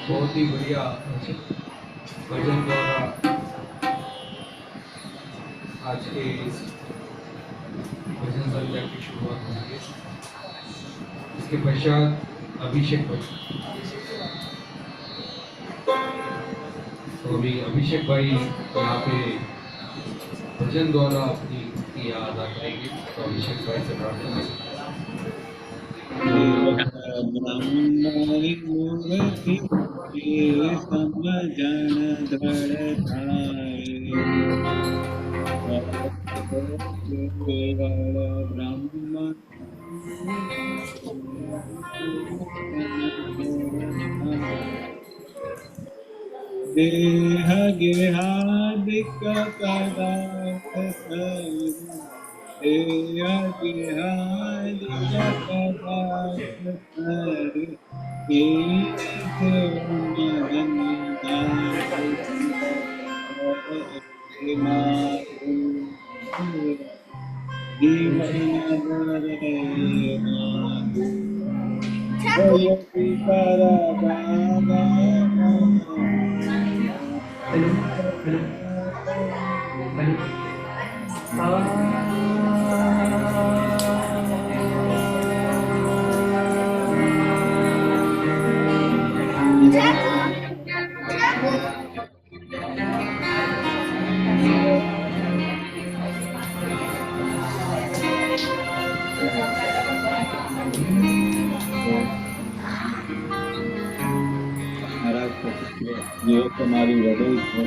बहुत ही बढ़िया भजन द्वारा आज के इस भजन संध्या की शुरुआत होती है। इसके पश्चात अभिषेक भजन, तो अभी अभिषेक भाई यहाँ पे भजन द्वारा अपनी याद अदा करेंगे। तो अभिषेक भाई से प्रार्थना करें। समझन धड़ केवल ब्रह्म देह गेहादिक पदार्थ देह गेहादिक पदार्थ जो तुम्हारी हृदय है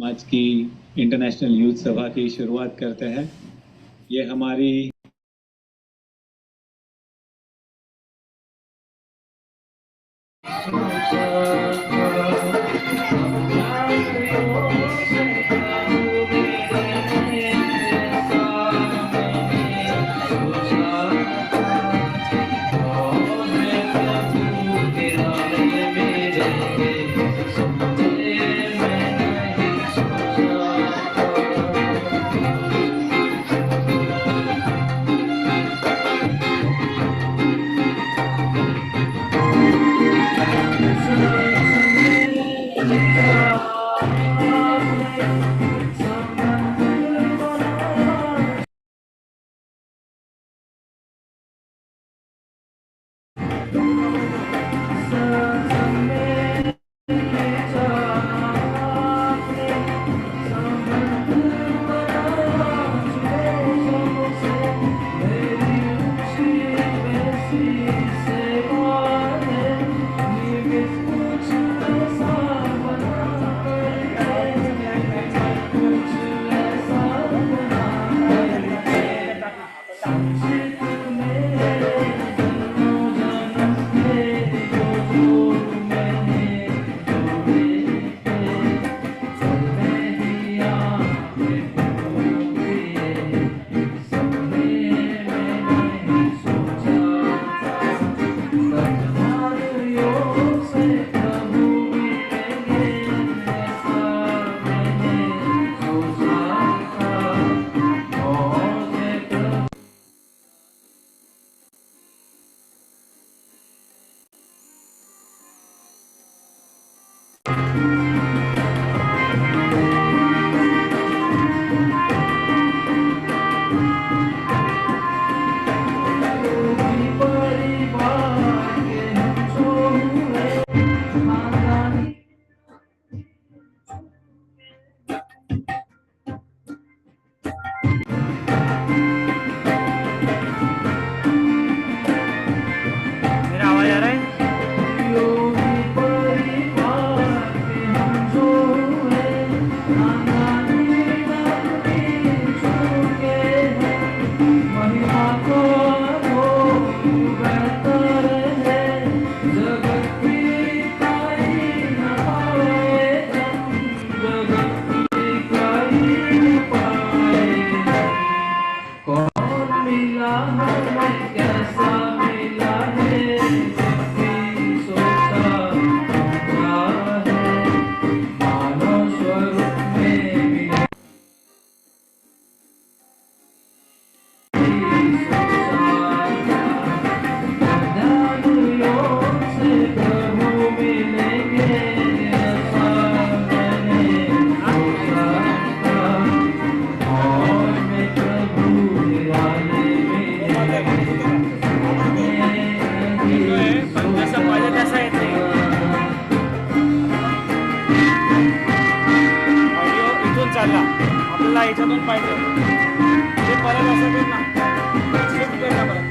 आज की इंटरनेशनल यूथ सभा की शुरुआत करते हैं। ये हमारी चालला आपल्याला याच्यातून पाहिजे ते परत असं कर ना शिफ्ट कर ना परत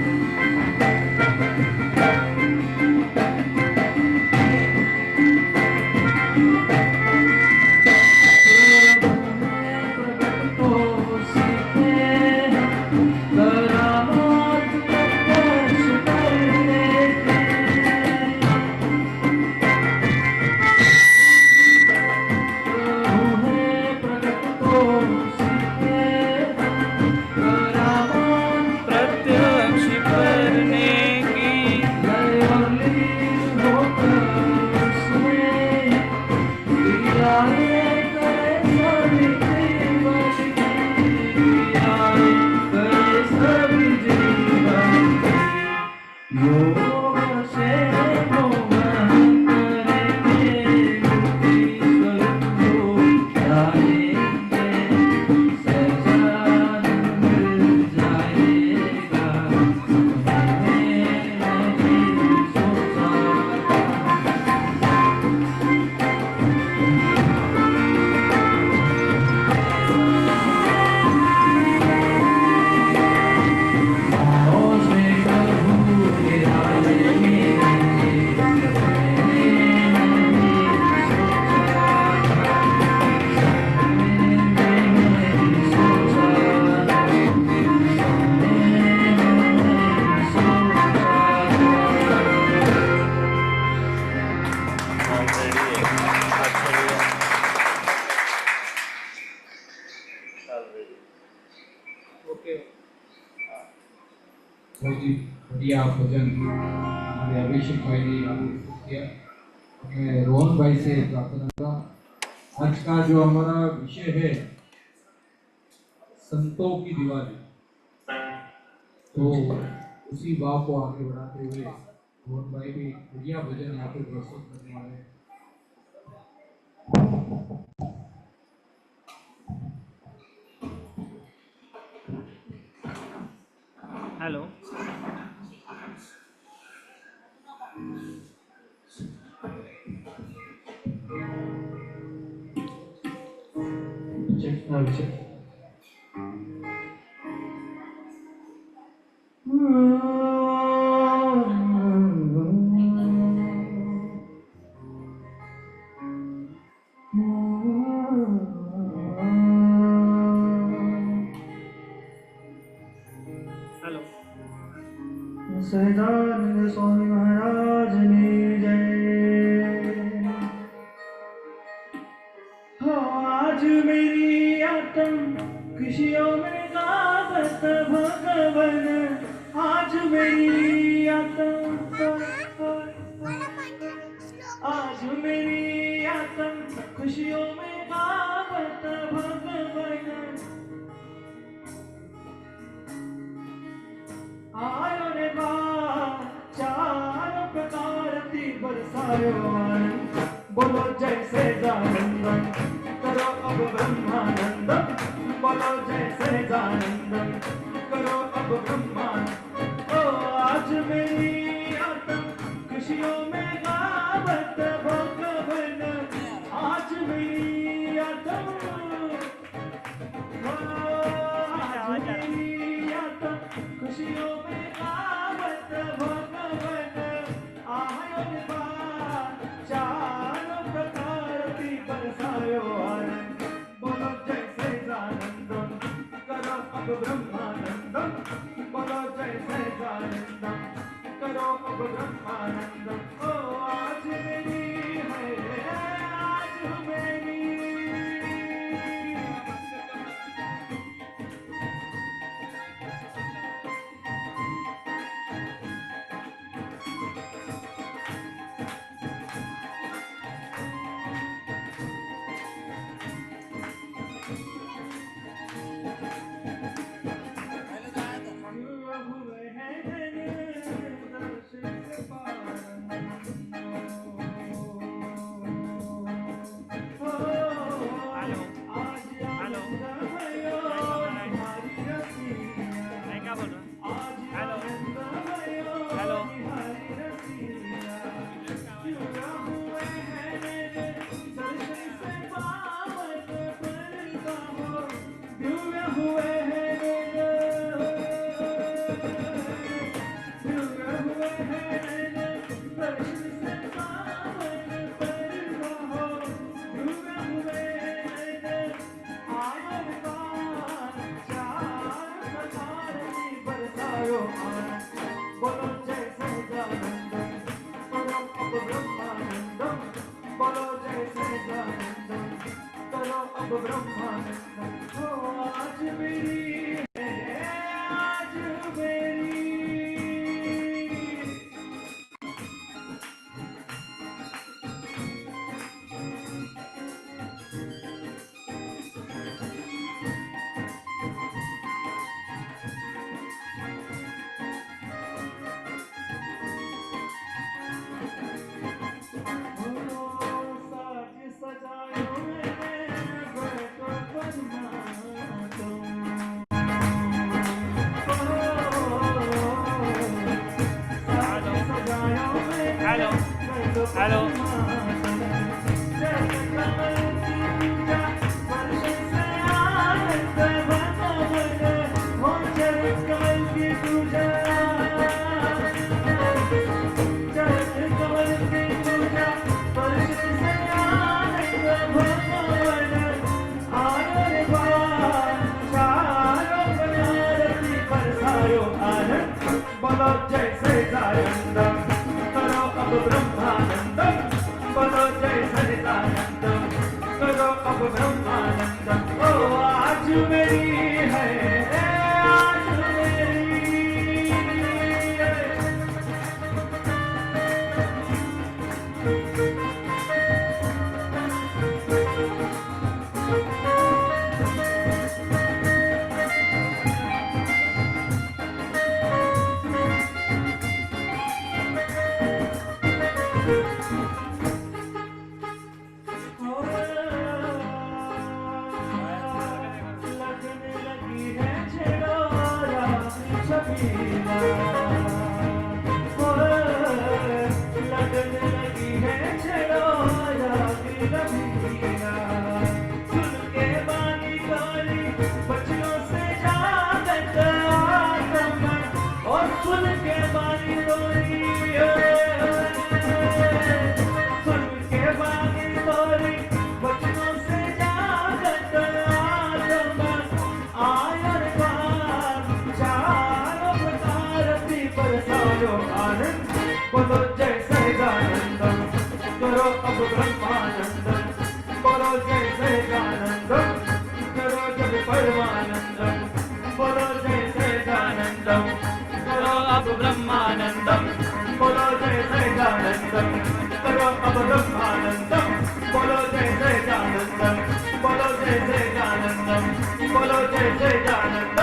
बहुत ही बढ़िया भजन हमारे अभिषेक भाई ने आयोजित किया। मैं रोहन भाई से प्रार्थना का आज का जो हमारा विषय है संतों की दिवाली, तो उसी भाव को आगे बढ़ाते हुए रोहन भाई भी बढ़िया भजन यहाँ पे प्रस्तुत करने वाले हैं। हेलो हेलो सदानंद स्वामी महाराज ने जय। हो आज मेरी आत्म खुशियों में गावत भगवन, आज मेरी आत्म, आज मेरी आत्म खुशियों में गावत भगवन। आयो रे बा चार प्रकार ती बरसायो आनंद, बोलो जय सच्चिदानंद, करो अब ब्रह्मानंद, बोलो जय सच्चिदानंद, करो अब ब्रह्मानंद। ओ आज मेरी आत्म खुशियों में गावत भगवन, आज मेरी आत्म, आज मेरी आत्म खुशियों में गावत भगवन। आयो रे बा चार प्रकार ती बरसायो आनंद, बोलो जय सच्चिदानंद, करो अब ब्रह्मानंद, बोलो जय सच्चिदानंद, करो अब ब्रह्मानंद। ओ आज मेरी है, आज मेरी हुए हैं धन दर्शन के पावन। ब्रह्मानंद ओ आज मेरी है आज मेरी साज सजायो मैंने बैठो बदमाशों साज सजायो मैंने हेलो बैठो हेलो जैसे कमल की पूजा वर्ष से आनंद भगवन हो जैसे कमल की पूजा जैसे कमल की पूजा वर्ष से आनंद भगवन आयो रे बाल चारो बनारसी बरसायो आनंद बोलो जैसे सच्चिदानंद करो अब ब्रह्मानंद बोलो जय सच्चिदानंद करो अब ब्रह्मानंद ओ आज मेरी है आज मेरी लगने लगी है छेड़ोरा छबीला लगने लगी है छेड़ोरा छबीला सुन के बानी गाली बच्चों से जागत आसमान और सुन के बानी गाली सुन के बानी गाली बच्चों से जागत आसमान आयर बार चारों प्रकार की बरसायो आनंद बोलो जय सच्चिदानंद करो अब ब्रह्मानंद बोलो जय सच्चिदानंद करो जब परमानंद बोलो जय सच्चिदानंद करो अब ब्रह्मानंद बोलो जय सच्चिदानंद करो अब ब्रह्मानंद बोलो जय सच्चिदानंद बोलो जय सच्चिदानंद बोलो जय सच्चिदानंद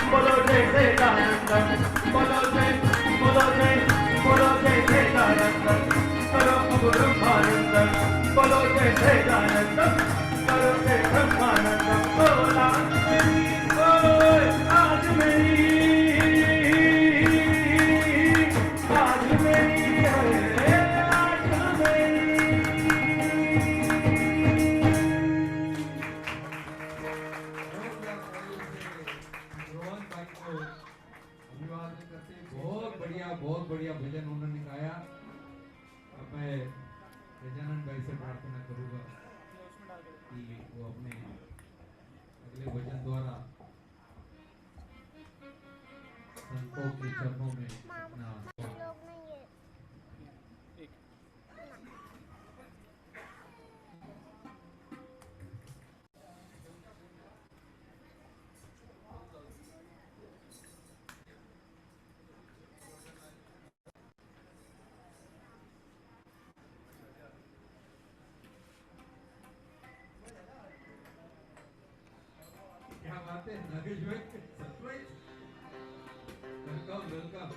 बोलो जय सच्चिदानंद बोलो जय सच्चिदानंद करो अब ब्रह्मानंद बोलो जय सच्चिदानंद करो जय ब्रह्मानंद बोला आज मेरी आज मेरी है आज मेरी रोहन भाई को अभिवादन करते हैं। बहुत बढ़िया भजन उन्होंने गाया। अब मैं गजानन भाई से प्रार्थना करूंगा कि वो अपने अगले भजन द्वारा संतों के चरणों में अपना क्या बात है नागेश भाई, सरप्राइज, वेलकम वेलकम।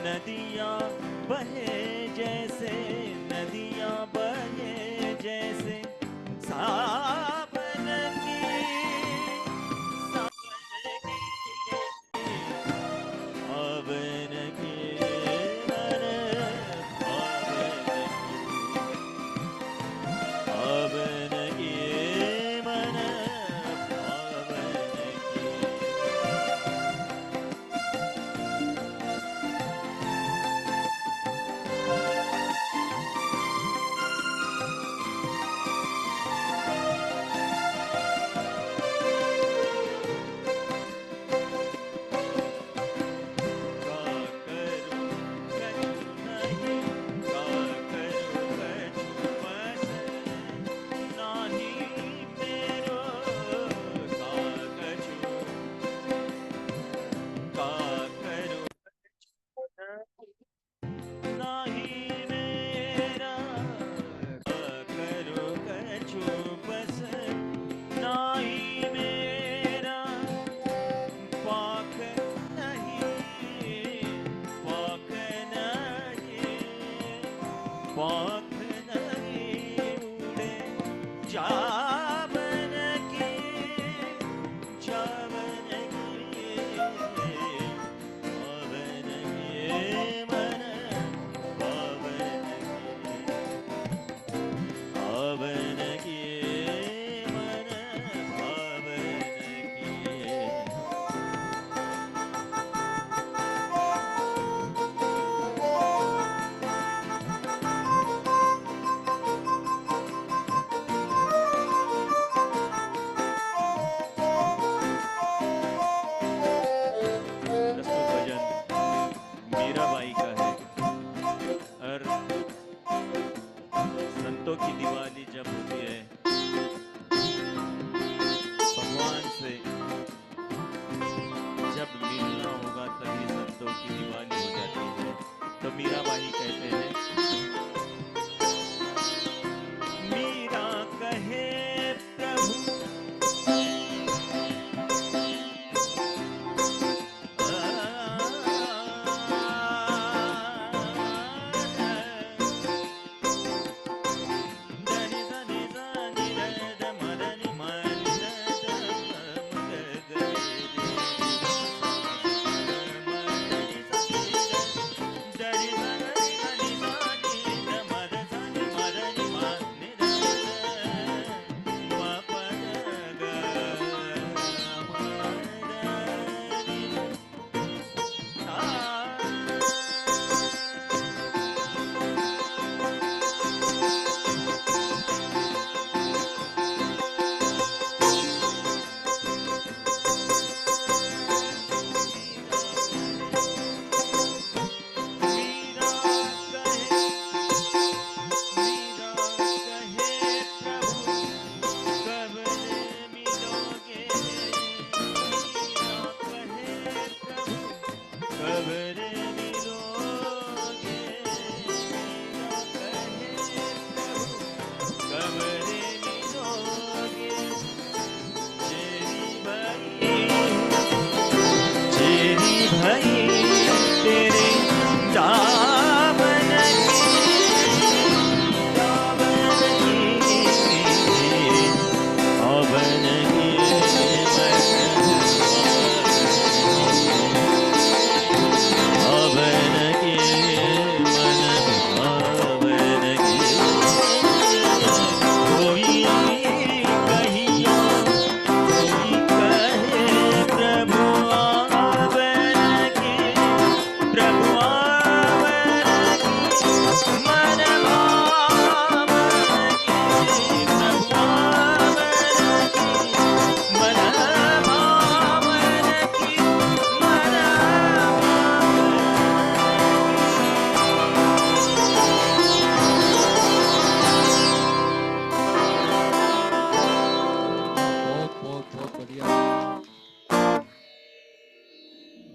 नदियाँ बहे जैसे, नदियाँ बहे जैसे सावन की, सावन की मन पावन की मन पावन की। पाख नहीं उड़े जावन की, जावन की पावन की मन पावन की, पावन की मन पावन की। प्रस्तुत भजन मीराबाई का है। और संतों की दिवाली जब होती है, भगवान से जब मिलना होगा तभी संतों की दिवाली हो जाती है। तो मीराबाई कहते हैं, मीरा कहे प्रभु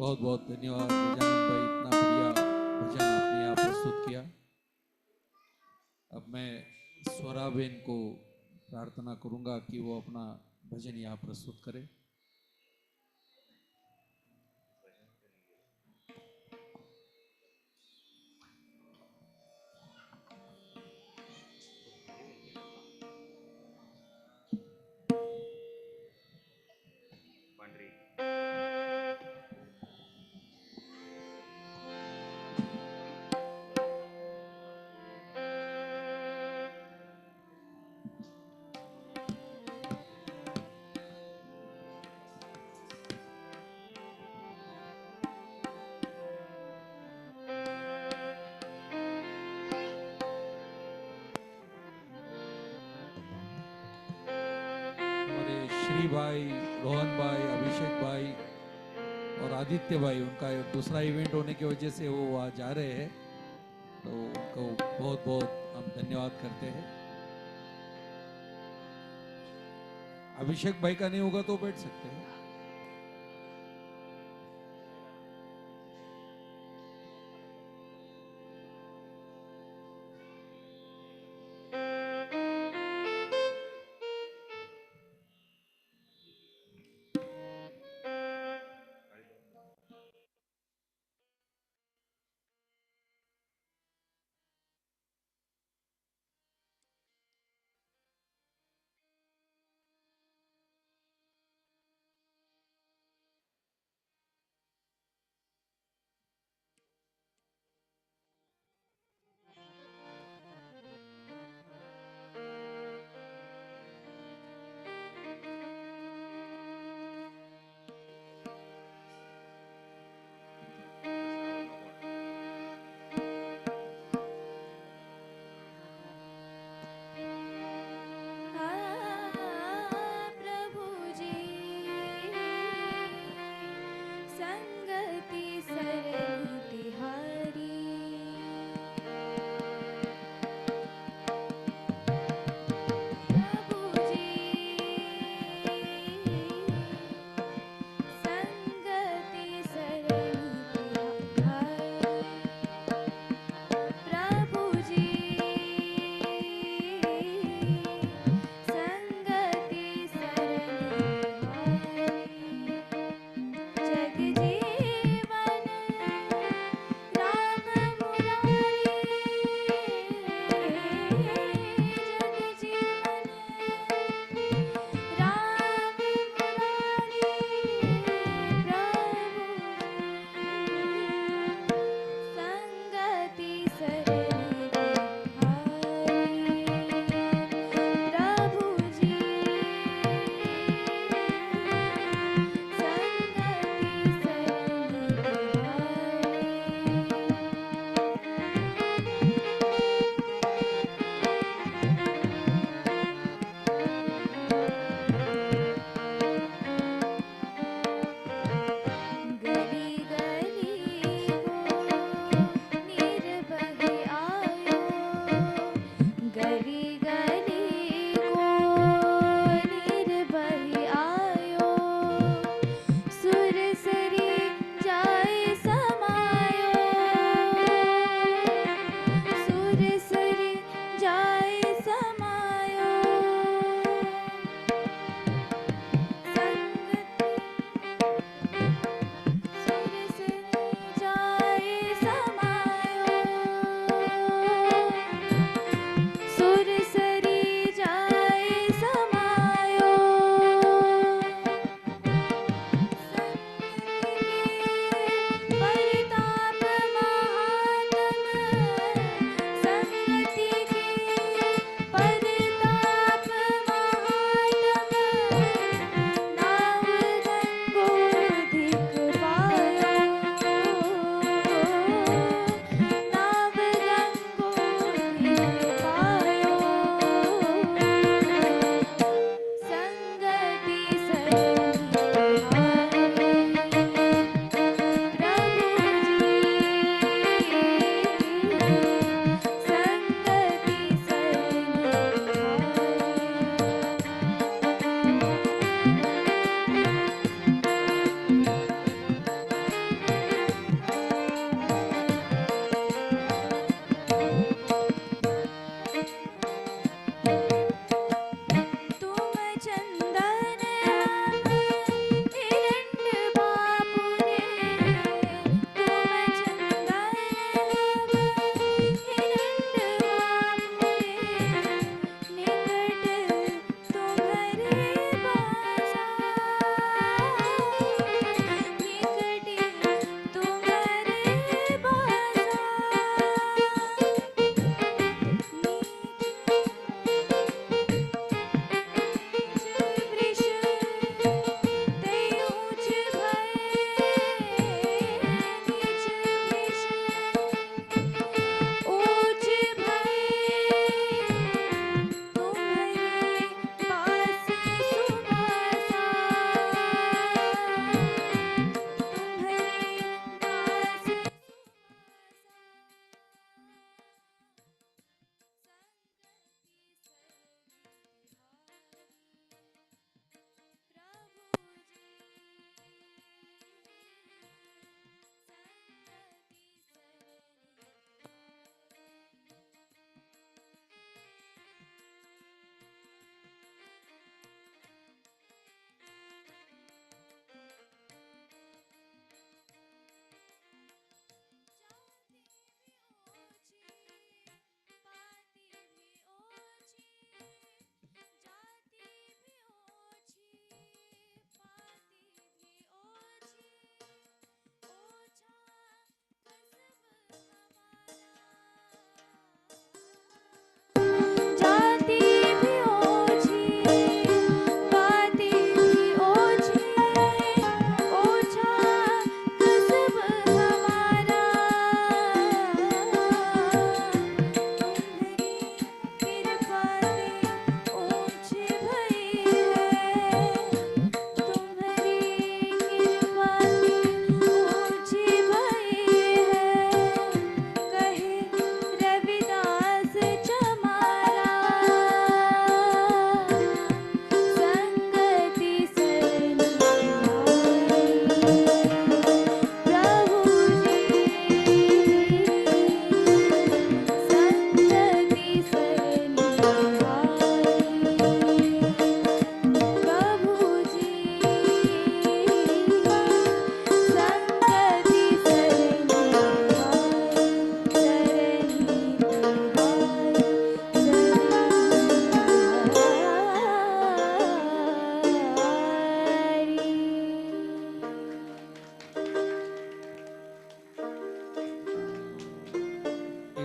बहुत बहुत धन्यवाद गजानन भाई, इतना बढ़िया भजन आपने यहाँ प्रस्तुत किया। अब मैं स्वराबेन को प्रार्थना करूंगा कि वो अपना भजन यहाँ प्रस्तुत करे। भाई, रोहन भाई, अभिषेक भाई और आदित्य भाई, उनका दूसरा इवेंट होने की वजह से वो वहाँ जा रहे हैं, तो उनको बहुत बहुत हम धन्यवाद करते हैं। अभिषेक भाई का नहीं होगा तो बैठ सकते हैं।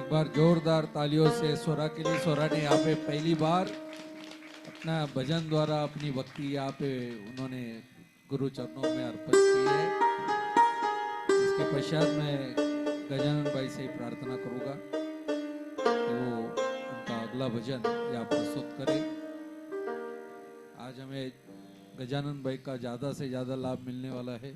एक बार जोरदार तालियों से स्वरा के लिए। स्वरा ने यहाँ पे पहली बार अपना भजन द्वारा अपनी भक्ति यहाँ पे उन्होंने गुरु चरणों में अर्पित की है। इसके पश्चात मैं गजानन भाई से प्रार्थना करूंगा कि वो उनका अगला भजन यहाँ प्रस्तुत करें। आज हमें गजानन भाई का ज़्यादा से ज़्यादा लाभ मिलने वाला है।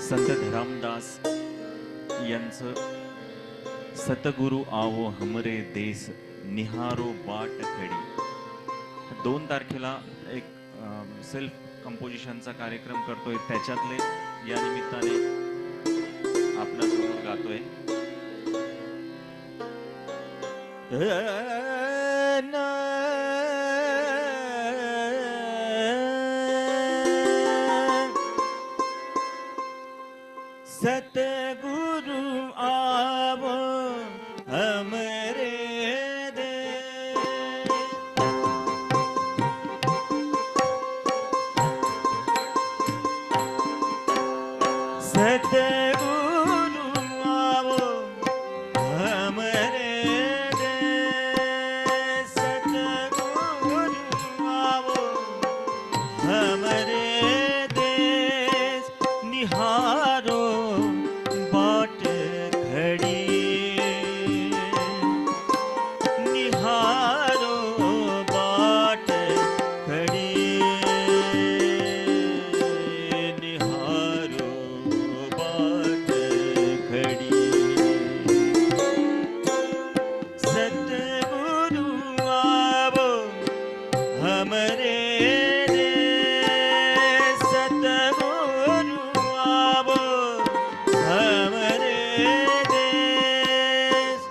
संत धरमदास यांचं सतगुरु आवो हमरे देश निहारो बाट खडी 2 तारखेला एक सेल्फ कंपोजिशनचा कार्यक्रम करतोय, त्याच्यातले या निमित्ताने आपला समोर गातोय। सतगुरु आवो हमरे देश, सतगुरु आवो हमरे देश, सतगुरु आवो हमरे देश निहारो बाट खड़ी, निहारो बाट खड़ी, निहारो बाट खड़ी। सतगुरु आवो हमरे देश, सतगुरु आवो हमरे देश।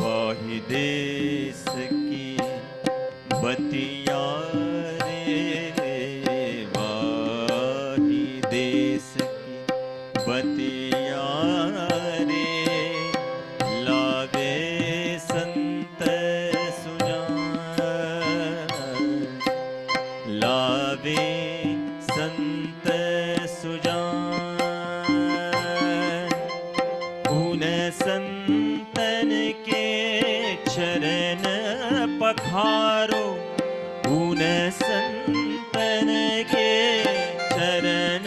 वाहि देश की बतिया रे, वाहि देश की बतिया रे, लावे संत सुजान, लावे संत सुजान, उन संतन के चरण पखारो, उन संतन के चरण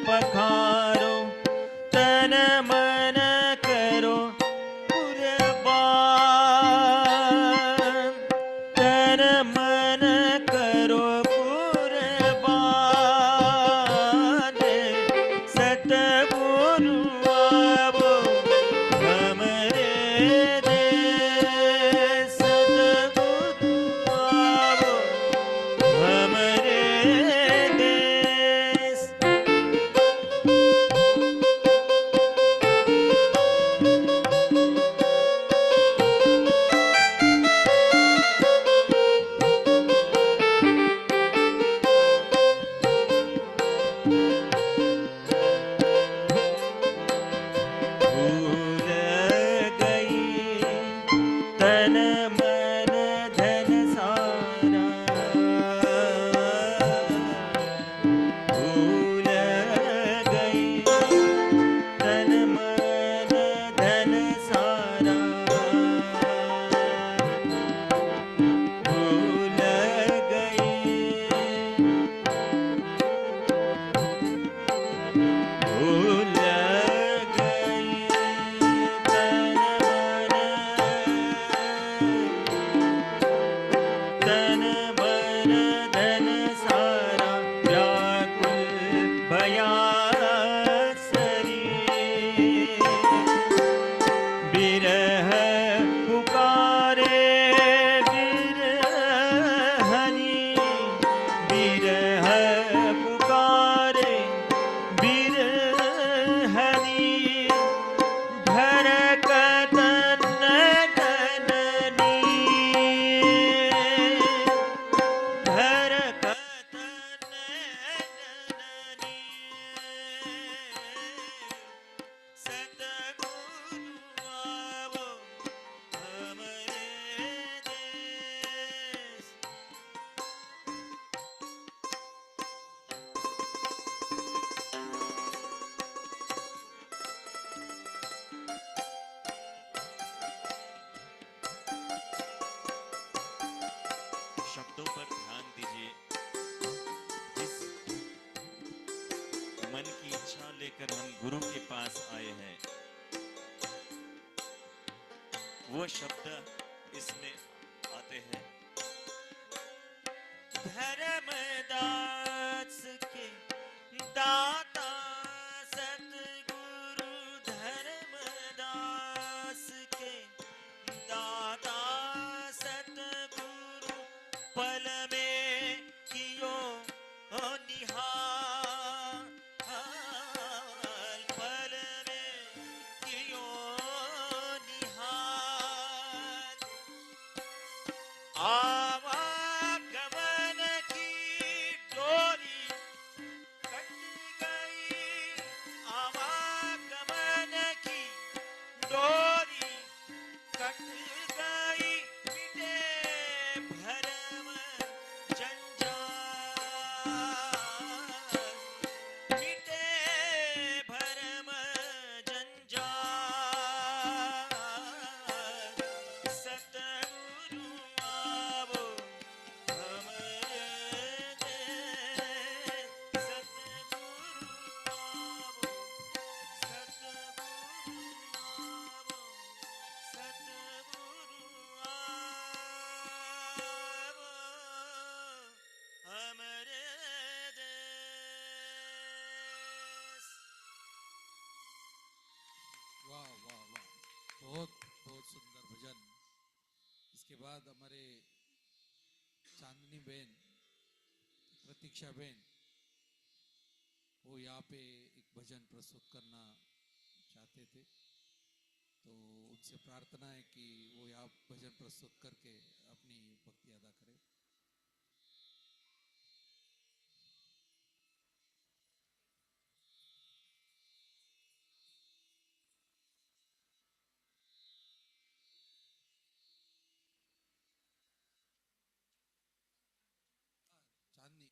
पखारो, तन मन करो कुर्बान, तन मन करो कुर्बान, जब हम गुरु के पास आए हैं, वो शब्द इसमें आते हैं। धर्मदास के दाता सतगुरु, धर्मदास के दाता सतगुरु, पल में कियो निहाल, पल में कियो निहाल। आवागमन की डोरी कट गई, आवागमन की डोरी कट गई, मिटे भरम जंजाल, मिटे भरम जंजाल। सतगुरु आवो हमरे देश, सतगुरु आवो, सतगुरु आवो, सतगुरु आवो हमरे देश। वाह वाह वाह, बहुत बहुत सुंदर भजन। इसके बाद हमारे चांदनी बहन, प्रतीक्षा बहन, वो यहाँ पे एक भजन प्रस्तुत करना चाहते थे, तो उनसे प्रार्थना है कि वो यहाँ भजन प्रस्तुत करके अपनी भक्ति अदा करें। चांदनी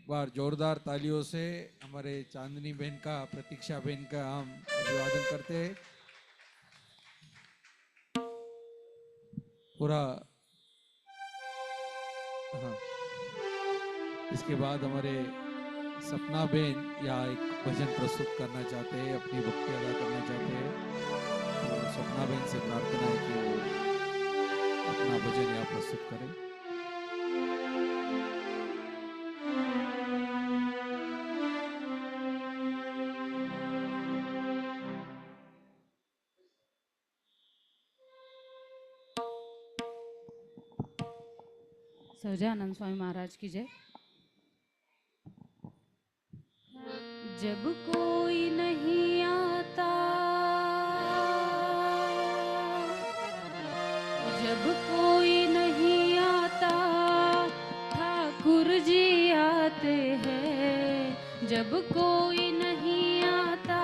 एक बार जोरदार तालियों से हमारे चांदनी बहन का, प्रतीक्षा बहन का हम अभिवादन करते हैं। पूरा हाँ, इसके बाद हमारे सपना बहन या एक भजन प्रस्तुत करना चाहते हैं, अपनी भक्ति अदा करना चाहते हैं। तो सपना बहन से प्रार्थना है कि वो अपना भजन यहाँ प्रस्तुत करें। सहजानंद स्वामी महाराज की जय। जब कोई नहीं आता, जब कोई नहीं आता, ठाकुर जी आते हैं। जब कोई नहीं आता,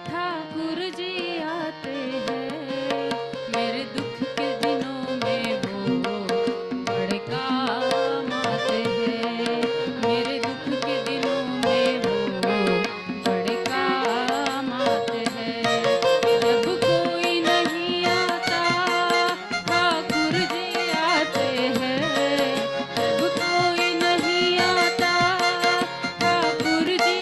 ठाकुर जी आते हैं। मेरे दुख के दिनों में वो बड़े काम आते हैं। मेरे दुख के दिनों में वो बड़े काम आते हैं। जब कोई नहीं आता, ठाकुर जी आते हैं। जब कोई नहीं आता, ठाकुर जी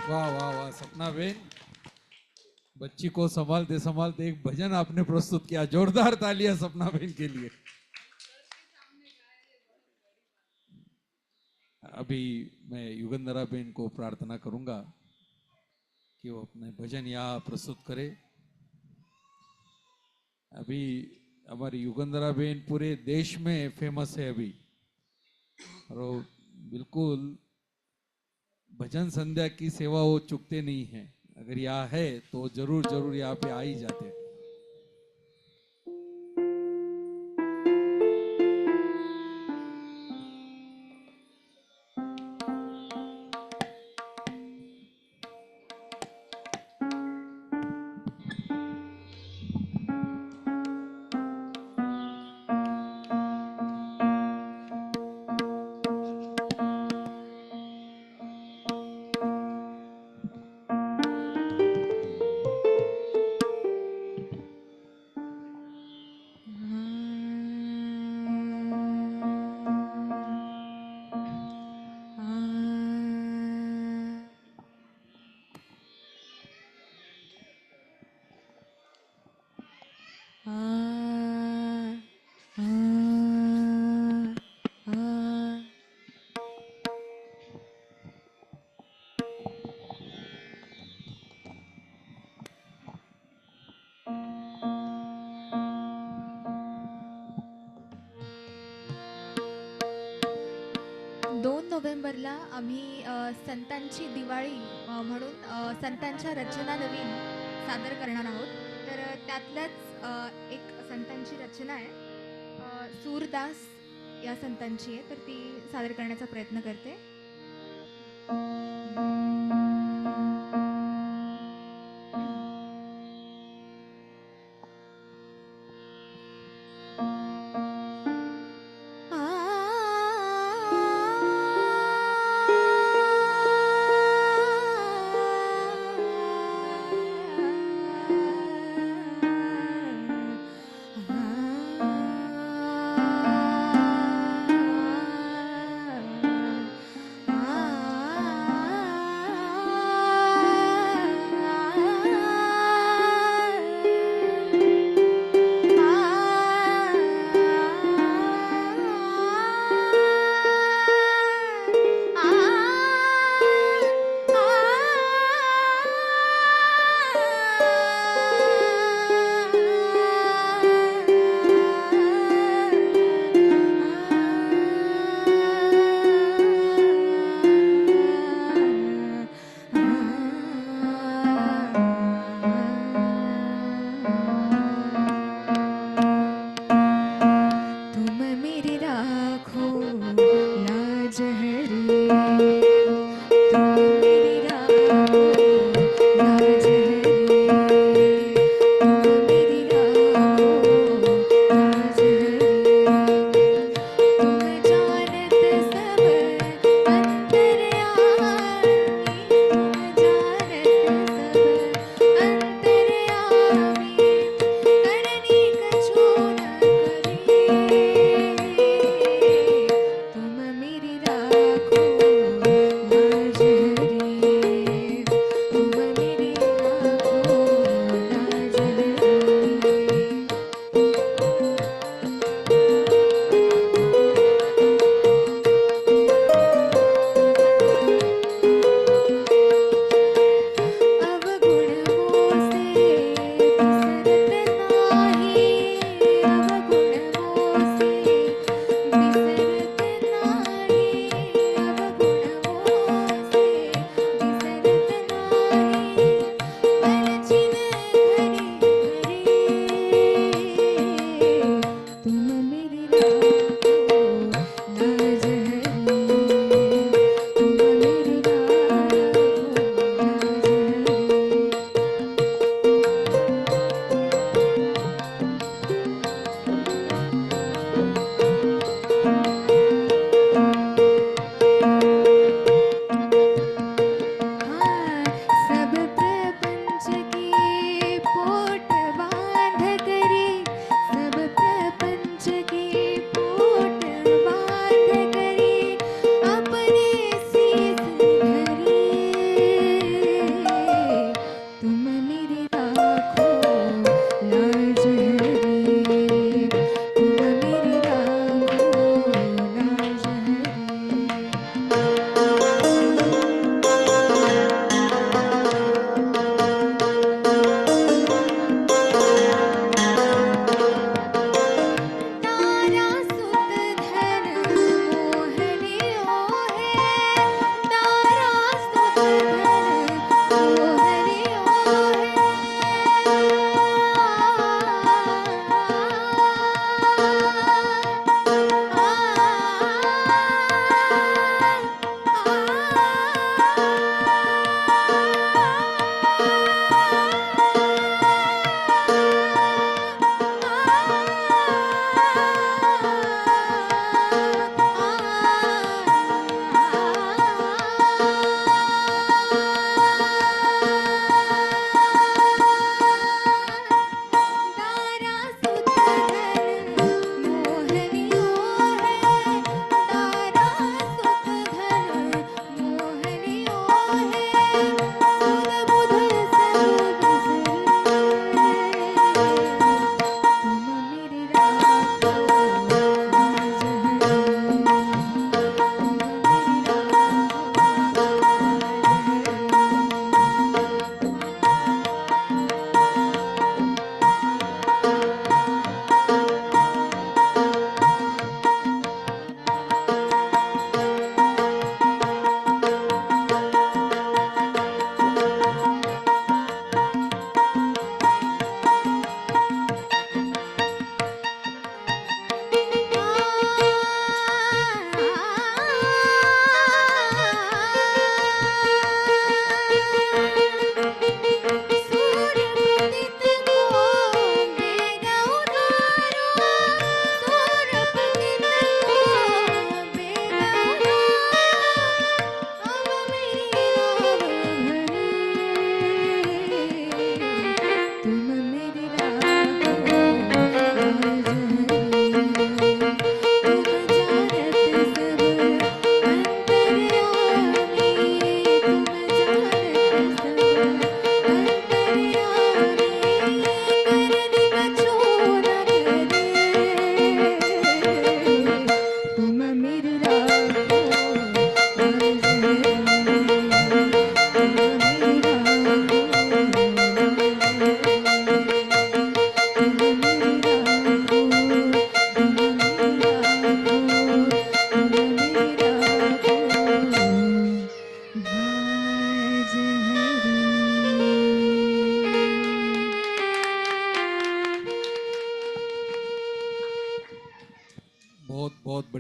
वाह वाह वाह सपना बेन, बच्ची को संभालते संभालते एक भजन आपने प्रस्तुत किया। जोरदार तालियां सपना बेन के लिए। अभी मैं युगंधरा बेन को प्रार्थना करूंगा कि वो अपने भजन यहाँ प्रस्तुत करे। अभी हमारी युगंधरा बेन पूरे देश में फेमस है अभी, और वो बिल्कुल भजन संध्या की सेवा वो चुकते नहीं हैं। अगर यहाँ है तो जरूर जरूर यहाँ पे आ ही जाते हैं। नोव्हेंबरला आम्ही संतांची दिवाळी म्हणून संतांच्या रचना नवीन सादर करणार आहोत. तर त्यातल्याच एक संतांची रचना आहे, सूरदास या संतांची आहे, तर ती सादर करण्याचा प्रयत्न करते.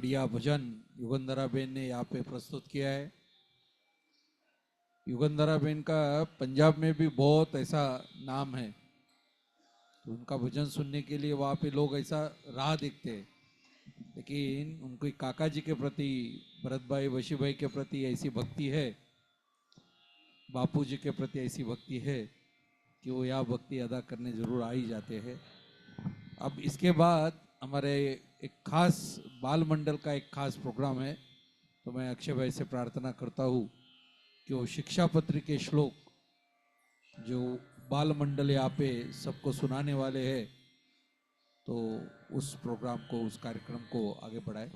बढ़िया भजन युगंधरा बेन ने यहाँ पे प्रस्तुत किया है। युगंधरा बेन का पंजाब में भी बहुत ऐसा नाम है, तो उनका भजन सुनने के लिए वहाँ पे लोग ऐसा राह देखते हैं, लेकिन उनके काका जी के प्रति, भरत भाई वशी भाई के प्रति ऐसी भक्ति है, बापू जी के प्रति ऐसी भक्ति है कि वो यह भक्ति अदा करने जरूर आ ही जाते हैं। अब इसके बाद हमारे एक खास बाल मंडल का एक खास प्रोग्राम है, तो मैं अक्षय भाई से प्रार्थना करता हूँ कि वो शिक्षा पत्र के श्लोक जो बाल मंडल यहाँ पे सबको सुनाने वाले हैं, तो उस प्रोग्राम को, उस कार्यक्रम को आगे बढ़ाए।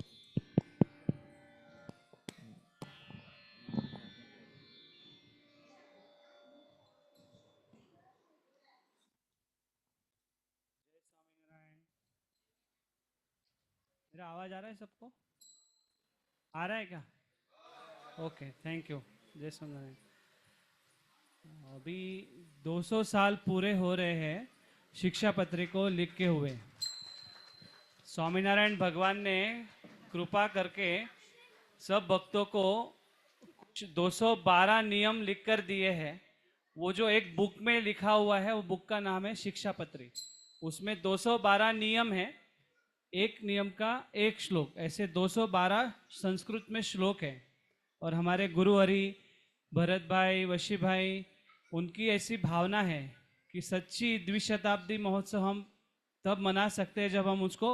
मेरा आवाज आ रहा है सबको? आ रहा है क्या? Okay, thank you. जय स्वामीनारायण। अभी 200 साल पूरे हो रहे हैं शिक्षा पत्र को लिख के हुए। स्वामीनारायण भगवान ने कृपा करके सब भक्तों को कुछ 212 नियम लिख कर दिए हैं। वो जो एक बुक में लिखा हुआ है, वो बुक का नाम है शिक्षा पत्री। उसमें 212 नियम है, एक नियम का एक श्लोक, ऐसे 212 संस्कृत में श्लोक है। और हमारे गुरु हरि, भरत भाई, वशी भाई, उनकी ऐसी भावना है कि सच्ची द्विशताब्दी महोत्सव हम तब मना सकते हैं जब हम उसको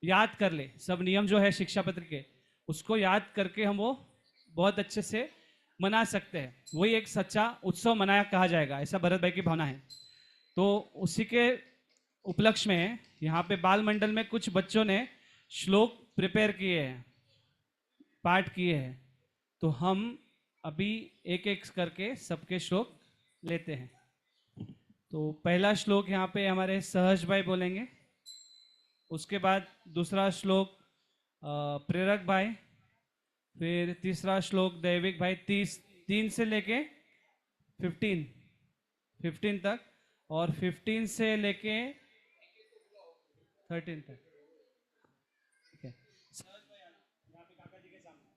याद कर ले। सब नियम जो है शिक्षा पत्र के, उसको याद करके हम वो बहुत अच्छे से मना सकते हैं। वही एक सच्चा उत्सव मनाया कहा जाएगा, ऐसा भरत भाई की भावना है। तो उसी के उपलक्ष्य में यहाँ पे बाल मंडल में कुछ बच्चों ने श्लोक प्रिपेयर किए हैं, पाठ किए हैं। तो हम अभी एक एक करके सबके श्लोक लेते हैं। तो पहला श्लोक यहाँ पे हमारे सहज भाई बोलेंगे, उसके बाद दूसरा श्लोक प्रेरक भाई, फिर तीसरा श्लोक दैविक भाई, 3 से लेके 15 तक, और 15 से लेके 13 तक। ठीक है, सहज भाई यहाँ पे काका जी के सामने।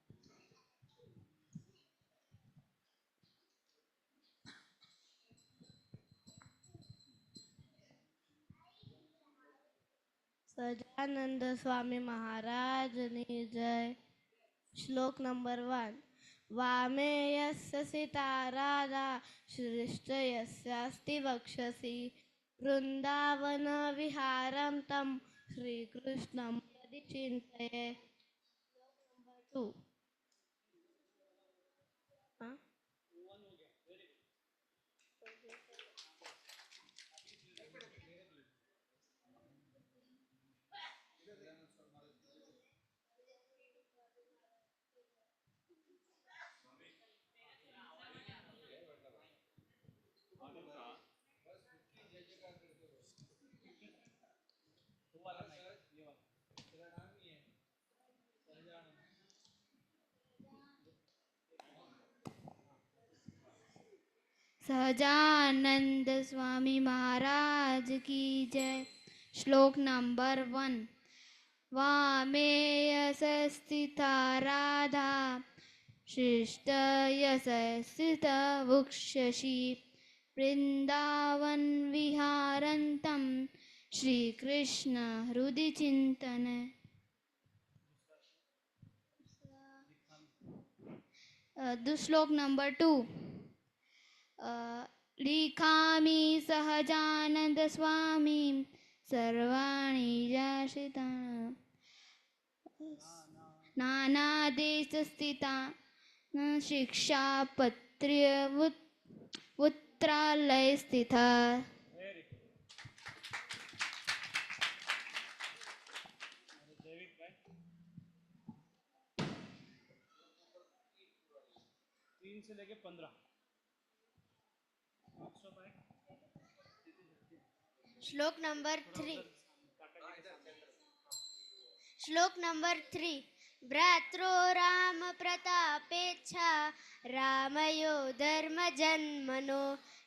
सजानंद स्वामी महाराज ने जय। श्लोक नंबर 1। वामे यस्य सिता राधा श्रेष्ठ यस्यास्ति वक्षसि वृंदावन विहारं तं श्रीकृष्णं यदि चिन्तये। श्लोक नंबर 2। हाँ? सहजानंद स्वामी महाराज की जय। श्लोक नंबर 1। वामे यशस्थिता राधा शिष्ट यशस्थित वक्षसि वृंदावन विहारन्तं श्रीकृष्ण हृदि चिंतन। श्लोक नंबर 2। लिखामि सहजानंद स्वामी सर्वाणि जाशिता नानादेश स्थिता शिक्षापत्र्य उत्तरालय स्थिता। से लेके 15। श्लोक नंबर 3। श्लोक नंबर 3। भ्रात्रो राम प्रतापेच्छा रामयो धर्म जन्मनो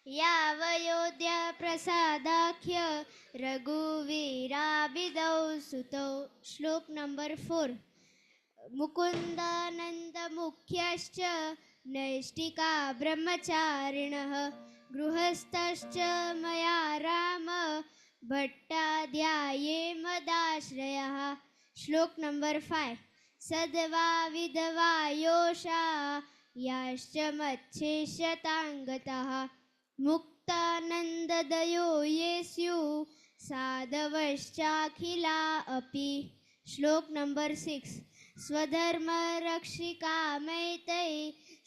यावयोध्या प्रसादाख्य रघुवीराभिदौ सुतौ श्लोक नंबर 4 मुकुन्दानन्दमुख्यश्च नैष्टिका ब्रह्मचारिणः गृहस्थश्च मया राम भट्टाध्याये मदाश्रयः श्लोक नंबर 5 सद्वा विधवा योषा याश्च मच्छेष्यताङ्गतः मुक्तानन्ददयो ये स्युः साधवश्चाखिला अपि श्लोक नंबर 6 स्वधर्मरक्षिका मैतै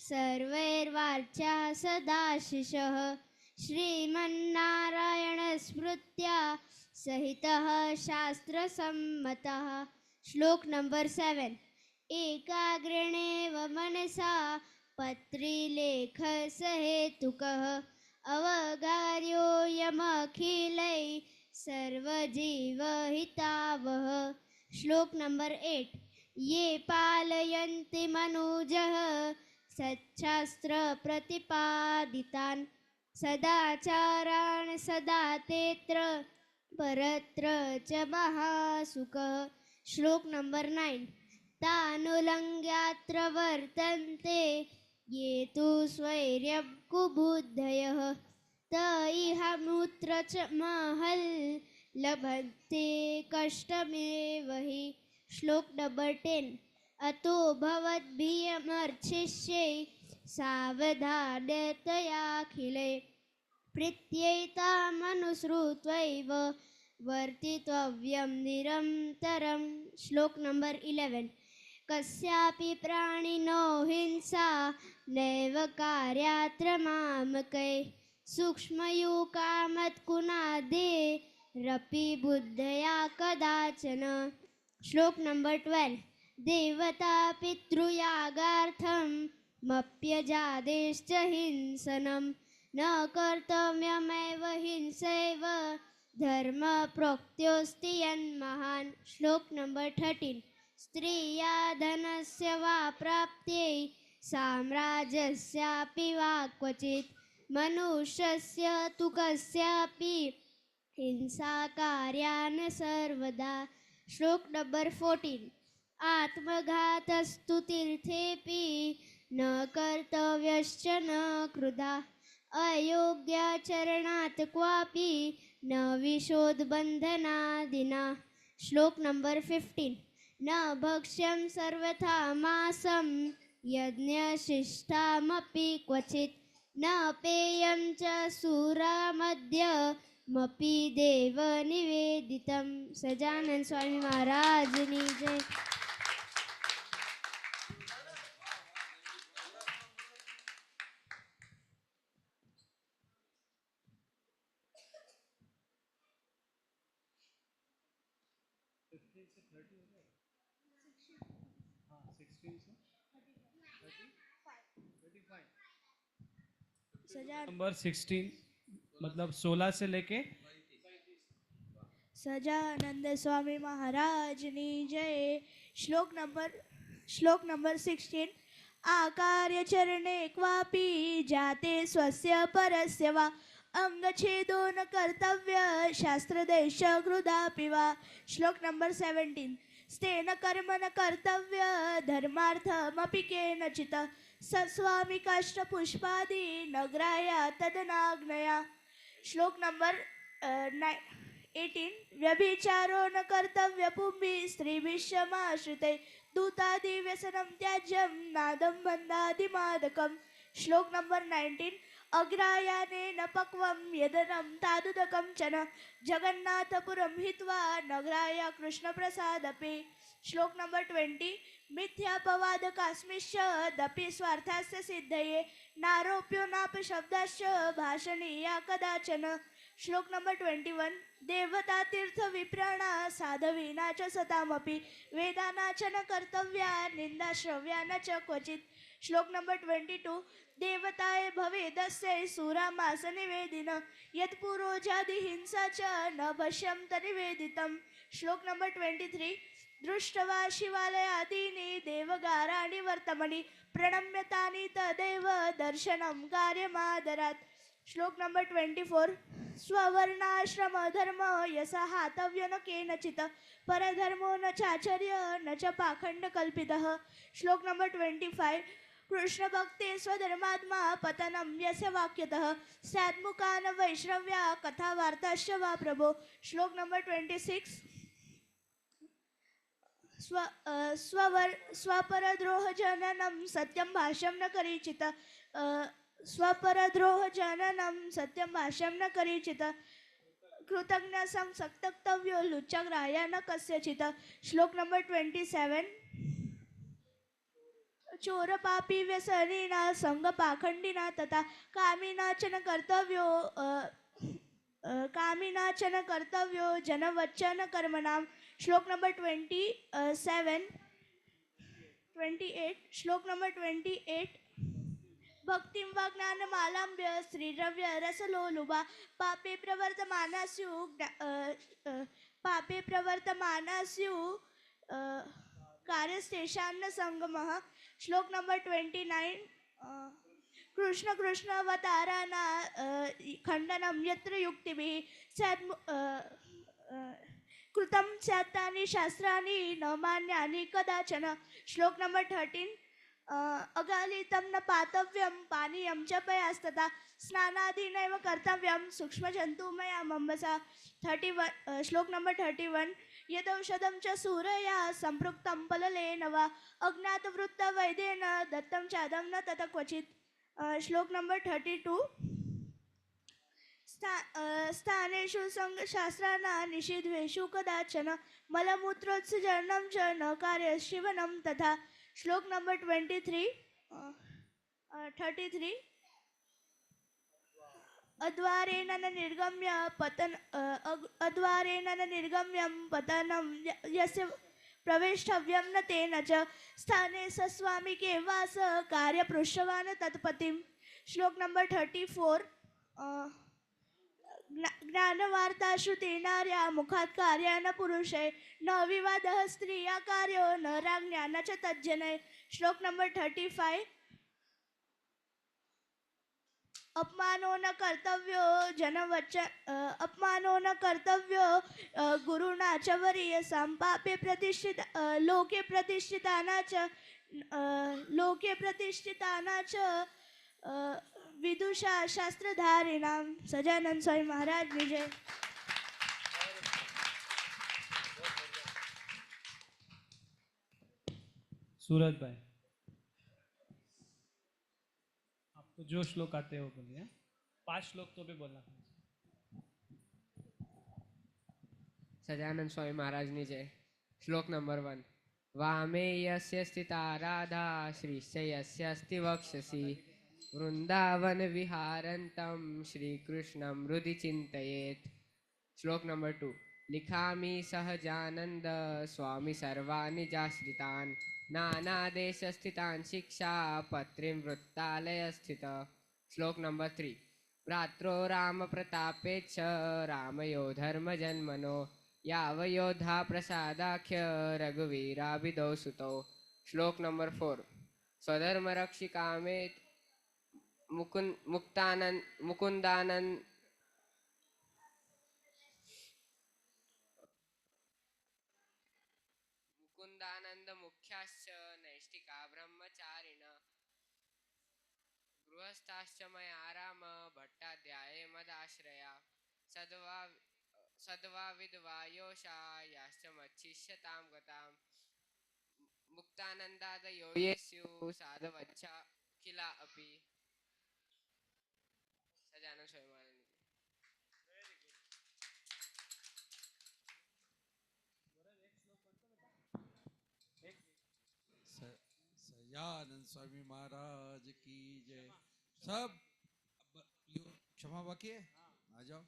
सर्वैर्वाच्या सदाशिषः श्रीमन्नारायणस्मृत्या सहितः शास्त्रसम्मतः श्लोक नंबर 7 एकाग्रणेव मनसा पत्रीलेखसहेतुकः अवगार्यो यमखिलै सर्वजीवहितावः श्लोक नंबर 8 ये पालयन्ति मनुजः सच्छास्त्र प्रतिपादितान् सदाचारान् सदा तेत्र परत्र च महासुखः श्लोक नंबर 9 तानुलङ्घ्यात्र वर्तन्ते ये तु स्वैर्यं कुबुद्धयः त इह मूत्र च महल् लभन्ते कष्टमेव हि श्लोक नंबर 10 अतो भवद्भिर्मर्चिष्ये सावधानतयाखिले प्रीत्यैतामनुसृत्वैव वर्तितव्यं निरन्तरं श्लोक नंबर 11 कस्यापि प्राणिनो हिंसा नैव कार्यात्र मामकै सूक्ष्मयुकामत्कुनादेरपि बुद्धया कदाचन श्लोक नंबर 12 देवता पितृयागार्थं मप्यजादेश्च हिंसनं न कर्तव्यमेव हिंसैव धर्म प्रोक्तोऽस्ति यन्महान् श्लोक नंबर 13 स्त्रिया धनस्य वा प्राप्त्यै साम्राज्यस्यापि वा क्वचित् मनुष्यस्य तु कस्यापि हिंसा कार्या न सर्वदा श्लोक नंबर 14 आत्मघातस्तु तीर्थेऽपि न कर्तव्यश्च न कृधा अयोग्याचरणात् क्वापि न विशोधबन्धनादिना श्लोक नंबर 15 न भक्ष्यं सर्वथा मासं यज्ञशिष्टामपि क्वचित् न पेयं च सूरामद्यमपि देव निवेदितं सजानन स्वामी महाराजनी जय नंबर 16 मतलब 16 से लेके सजानंद स्वामी महाराजनी जय श्लोक नंबर 16 आकार्यचरणे क्वापि जाते स्वस्य परस्य वा अंगछेदो न कर्तव्य शास्त्रदेश कृदापि वा श्लोक नंबर 17 स्तेन कर्म न कर्तव्य धर्मार्थमपि केनचित् सस्वामी काष्ठपुष्पादि नग्राया तदनाग्नया श्लोक नंबर 18 व्यभिचारो न कर्तव्य पुंभि स्त्रीभिश्चमाश्रिते दूतादि व्यसनं त्याज्यं नादं बन्धादिमादकं श्लोक नंबर 19 अग्रायानेन पक्वं यदनं तादुदकं च न जगन्नाथपुरं हित्वा नगराय कृष्णप्रसादपि श्लोक नंबर 20 मिथ्यापवादकास्मिश्चदपि स्वार्थस्य सिद्धये नारोप्यो नापशब्दाश्च भाषणीया कदाचन श्लोक नंबर 21 देवता तीर्थ विप्राणा साधवीना च सतामपि वेदाना च न कर्तव्या निंदा श्रव्या न च क्वचित् श्लोक नंबर 22 देवताय भवेदस्यै सूरामास निवेदिन यत्पुरोजादि हिंसा च न भष्यं तनिवेदितं श्लोक नंबर 23 दृष्ट्वा शिवालयादीनि देवगाराणि वर्तमनि प्रणम्यतानि तदेव दर्शनं कार्यमादरात् श्लोक नंबर 24 स्ववर्णाश्रम धर्म यसाहातव्य न केनचित् परधर्मो न चाचर्य न च पाखंड कल्पितः श्लोक नंबर 25 कृष्ण भक्ते स्वधर्मात्मा पतनं यस्य वाक्यतः स्याद्मुखान वैश्रव्या कथा वार्ताश्च वा प्रभो श्लोक नंबर 26 स्वपरद्रोह जननं सत्यं भाष्यं न करीचित स्वपरद्रोह जननं सत्यं भाष्यं न करीचित कृतज्ञ संसक्तव्यो लुच्चग्राह्य न कस्यचित् श्लोक नंबर 27 चोर पापी व्यसनिना संग पाखंडिना तथा कामिनाचन कर्तव्यो जनवच्चन कर्मणां श्लोक नंबर 28 श्लोक नंबर 28 भक्तिं वा ज्ञानमालम्ब्य श्रीरव्य रसलोलुभा पापे प्रवर्तमानास्यु कार्यस्तेषान्न संगमः श्लोक नंबर 29 कृष्ण कृष्ण अवताराना खंडनं यत्र युक्तिभिः कृतं स्यात्तानि शास्त्राणि न मान्यानि कदाचन श्लोक नंबर 13 अगालितं न पातव्यं पानीयं च पयास्तथा स्नानादिनैव कर्तव्यं सूक्ष्मजन्तुमया मम्बसा 31 श्लोक नंबर 31 यदौषधं च सूरया सम्पृक्तं पललेन वा अज्ञातवृत्तवैद्येन दत्तं चादं न तत क्वचित् श्लोक नंबर 32 स्थानेषु संगशास्त्राणां निषिद्धेषु कदाचन मलमूत्रोत्सर्जनं च न कार्यशिवनं तथा श्लोक नंबर 33 अद्वारेण न निर्गम्यं पतनं यस्य प्रवेष्टव्यं न तेन च स्थाने सस्वामी के वास कार्यपृष्ठवान् तत्पतिं श्लोक नंबर 34 ज्ञानवार्ता श्रुतेनार्या मुखात् कार्या न पुरुषे न विवादः स्त्रिया कार्यो न राज्ञा न च तज्जने श्लोक नंबर 35 अपमानो न कर्तव्यो गुरुणा च वरीयसां पापे प्रतिष्ठित लोके प्रतिष्ठिताना च विदुषा शास्त्रधारिणां सजानंद स्वामी महाराज विजय। सूरज भाई आपको जो श्लोक आते हैं वो बोलिए 5 श्लोक तो भी बोलना। सजानंद स्वामी महाराज ने जय। श्लोक नंबर 1 वामे यस्य स्थिता राधा श्रीश्च यस्य अस्ति वक्षसि वृंदावन विहारन्तं श्रीकृष्णं हृदि चिन्तयेत् श्लोक नंबर 2 लिखामि सहजानंद स्वामी सर्वाणि जाश्रितान् नानादेशस्थितान् शिक्षा पत्रिं वृत्तालय स्थित श्लोक नंबर 3 भ्रात्रो राम प्रतापेच्छ रामयो धर्म जन्मनो यावयोधा प्रसादाख्य रघुवीराभिदौ सुतौ श्लोक नंबर 4 स्वधर्म रक्षिकामेत मुकुंदानंद मुख्याश्च नैष्टिका ब्रह्मचारिण गृहस्थाश्च मया राम भट्टाध्याये मदाश्रया सद्वा विद्वा योषा याश्च मच्छिष्यतां गतां मुक्तानन्दादयो ये स्युः साधवच्छा किला अपि। सजानंद स्वामी महाराज सजानंद स्वामी महाराज की जय। सब क्षमा बाकी है, आ जाओ।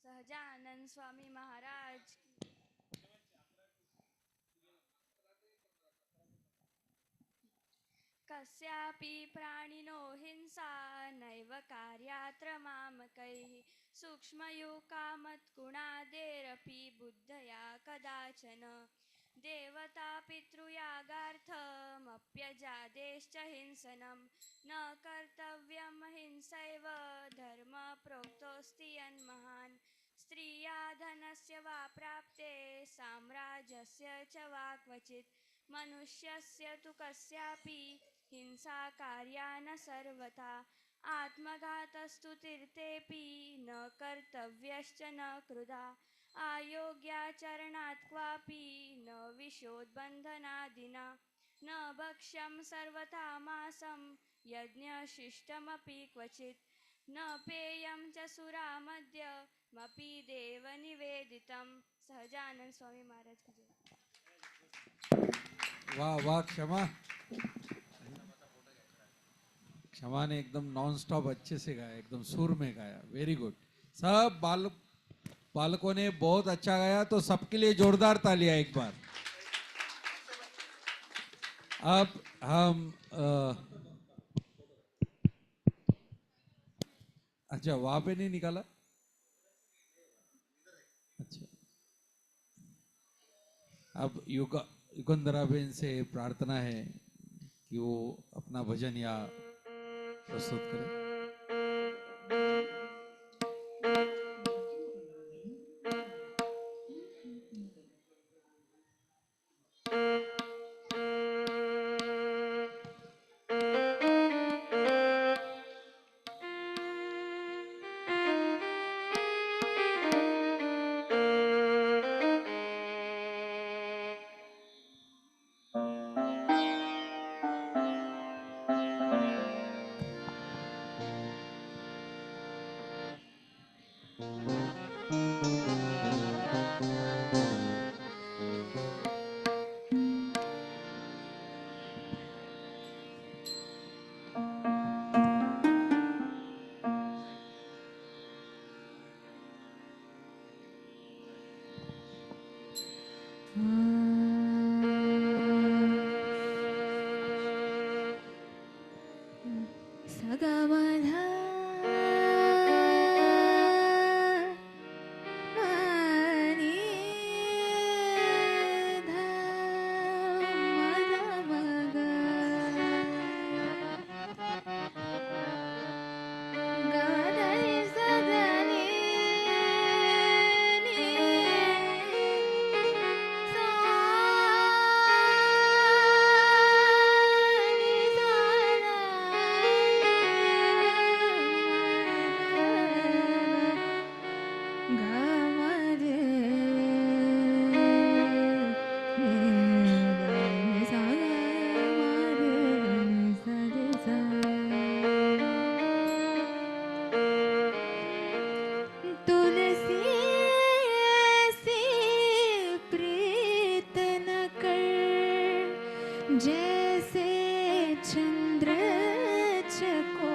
सहजानंद स्वामी महाराज कस्यापि प्राणिनो हिंसा नैव कार्यात्र मामकैः सूक्ष्मयो कामत्कुणादेरपि बुद्धया कदाचन देवता पितृयागार्थमप्यजादेश्च हिंसनं न कर्तव्यं हिंसैव धर्म प्रोक्तोऽस्ति यन्महान् स्त्रिया धनस्य वा प्राप्ते साम्राज्यस्य च वा क्वचित् मनुष्यस्य तु कस्यापि हिंसा कार्या न सर्वथा आत्मघातस्तु तीर्थेऽपि न कर्तव्यश्च न कृधा आयोग्याचरणात् क्वापि न विशोद्बन्धनादिना न भक्ष्यं सर्वथा मासं यज्ञशिष्टमपि क्वचित् न पेयं च सुरामद्यमपि देवनिवेदितं सहजानंद स्वामी महाराज की जय। वाह वाह क्षमा, क्षमा ने एकदम नॉन स्टॉप अच्छे से गाया, एकदम सुर में गाया, वेरी गुड। सब बालकों ने बहुत अच्छा गाया, तो सबके लिए जोरदार तालियां एक बार। अब हम अच्छा वहां पे नहीं निकाला, अच्छा अब युगंधरा बहन से प्रार्थना है कि वो अपना भजन या प्रस्तुत करें। जैसे चंद्र चको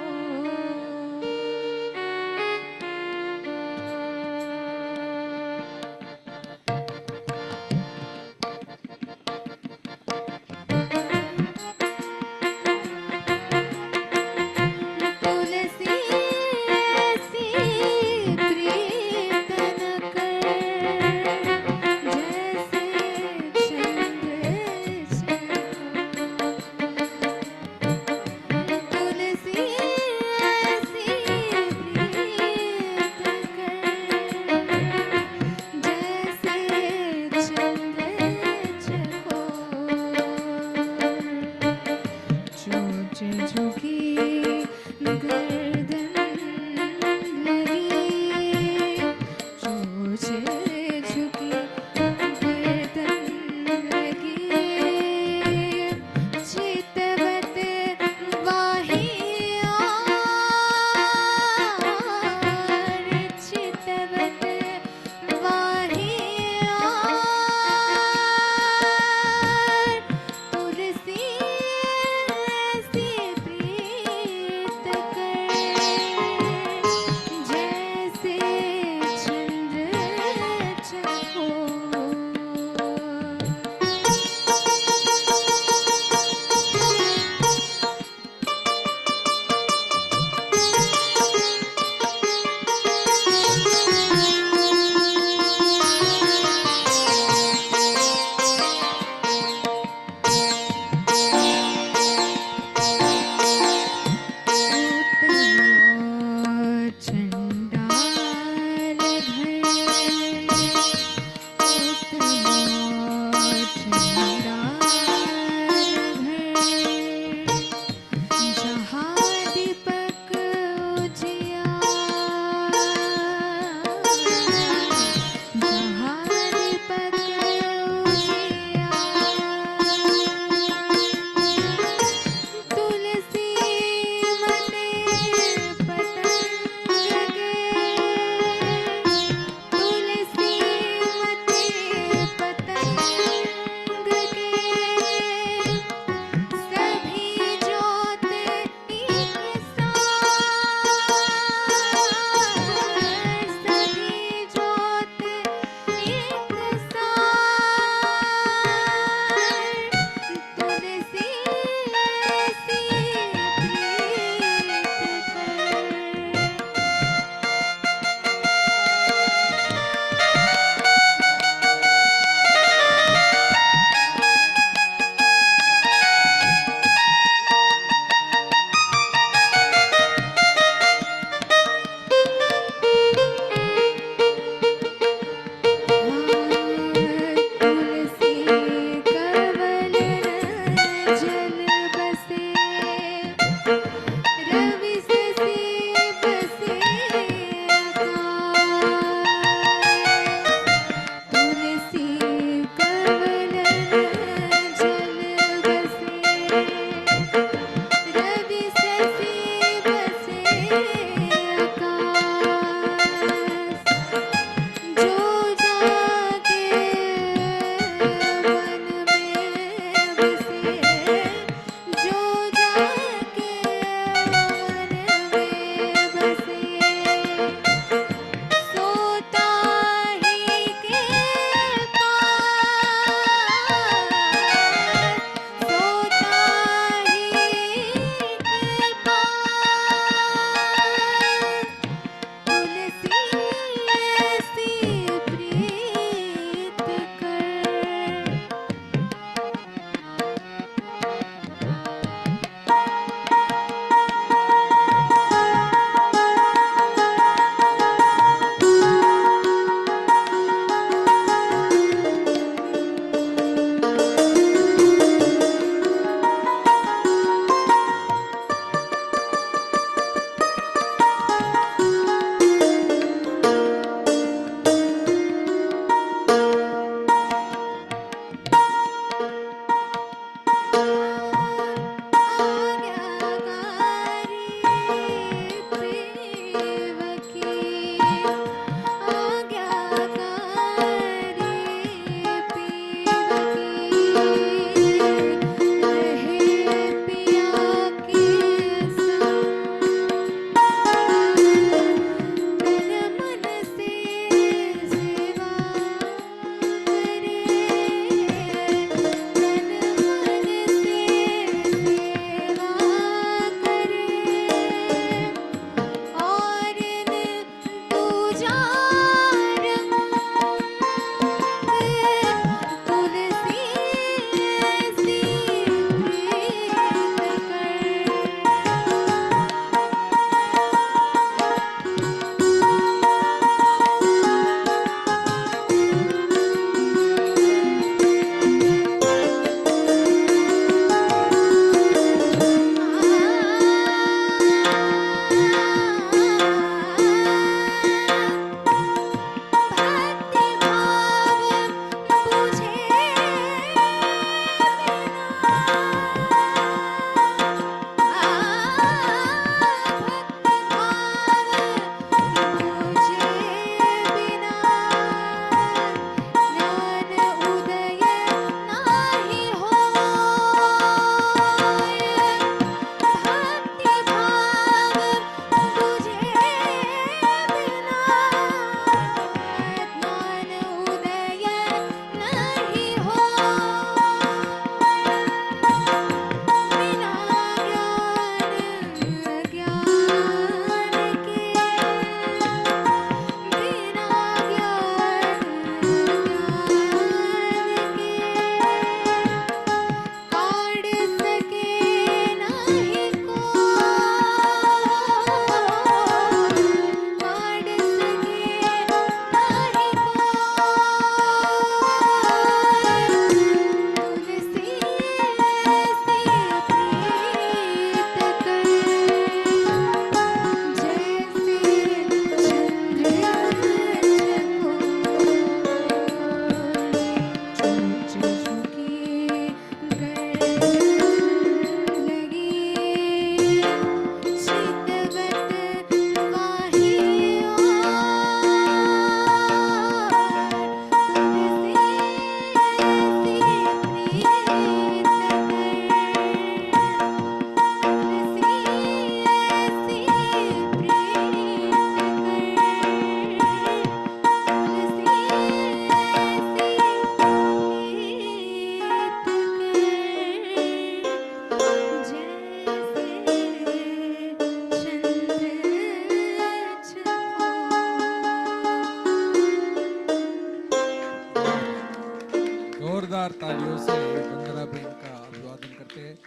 जोरदार तालियों से वंदना बहन का अभिवादन करते हैं।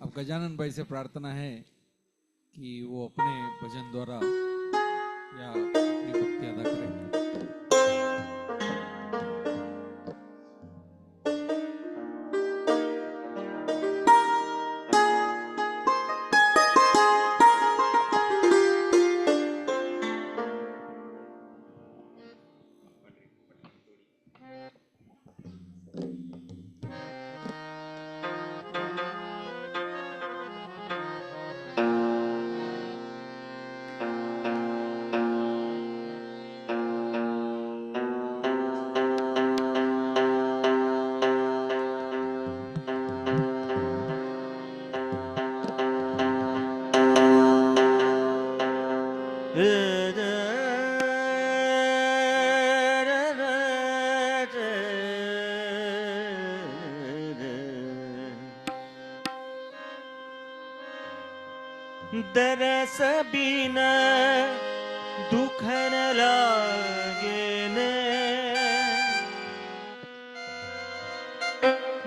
अब गजानन भाई से प्रार्थना है कि वो अपने भजन द्वारा या अपनी भक्ति अदा करें। दरस बिना दुख न लागे न,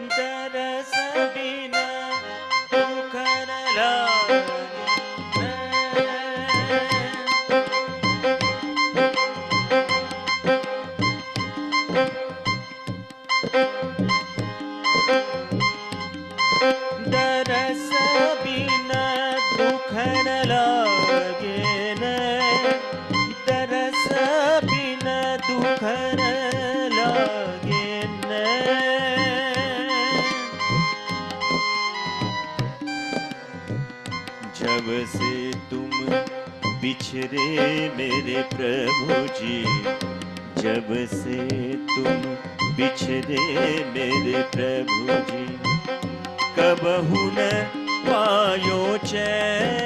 दरस बिना दुख न लागे दरस बिना दुख न लागे न, दरस बिना दुख न लागे न। जब से तुम बिछड़े मेरे प्रभु जी, जब से तुम बिछड़े मेरे प्रभु जी, कबहु न पायो चैन,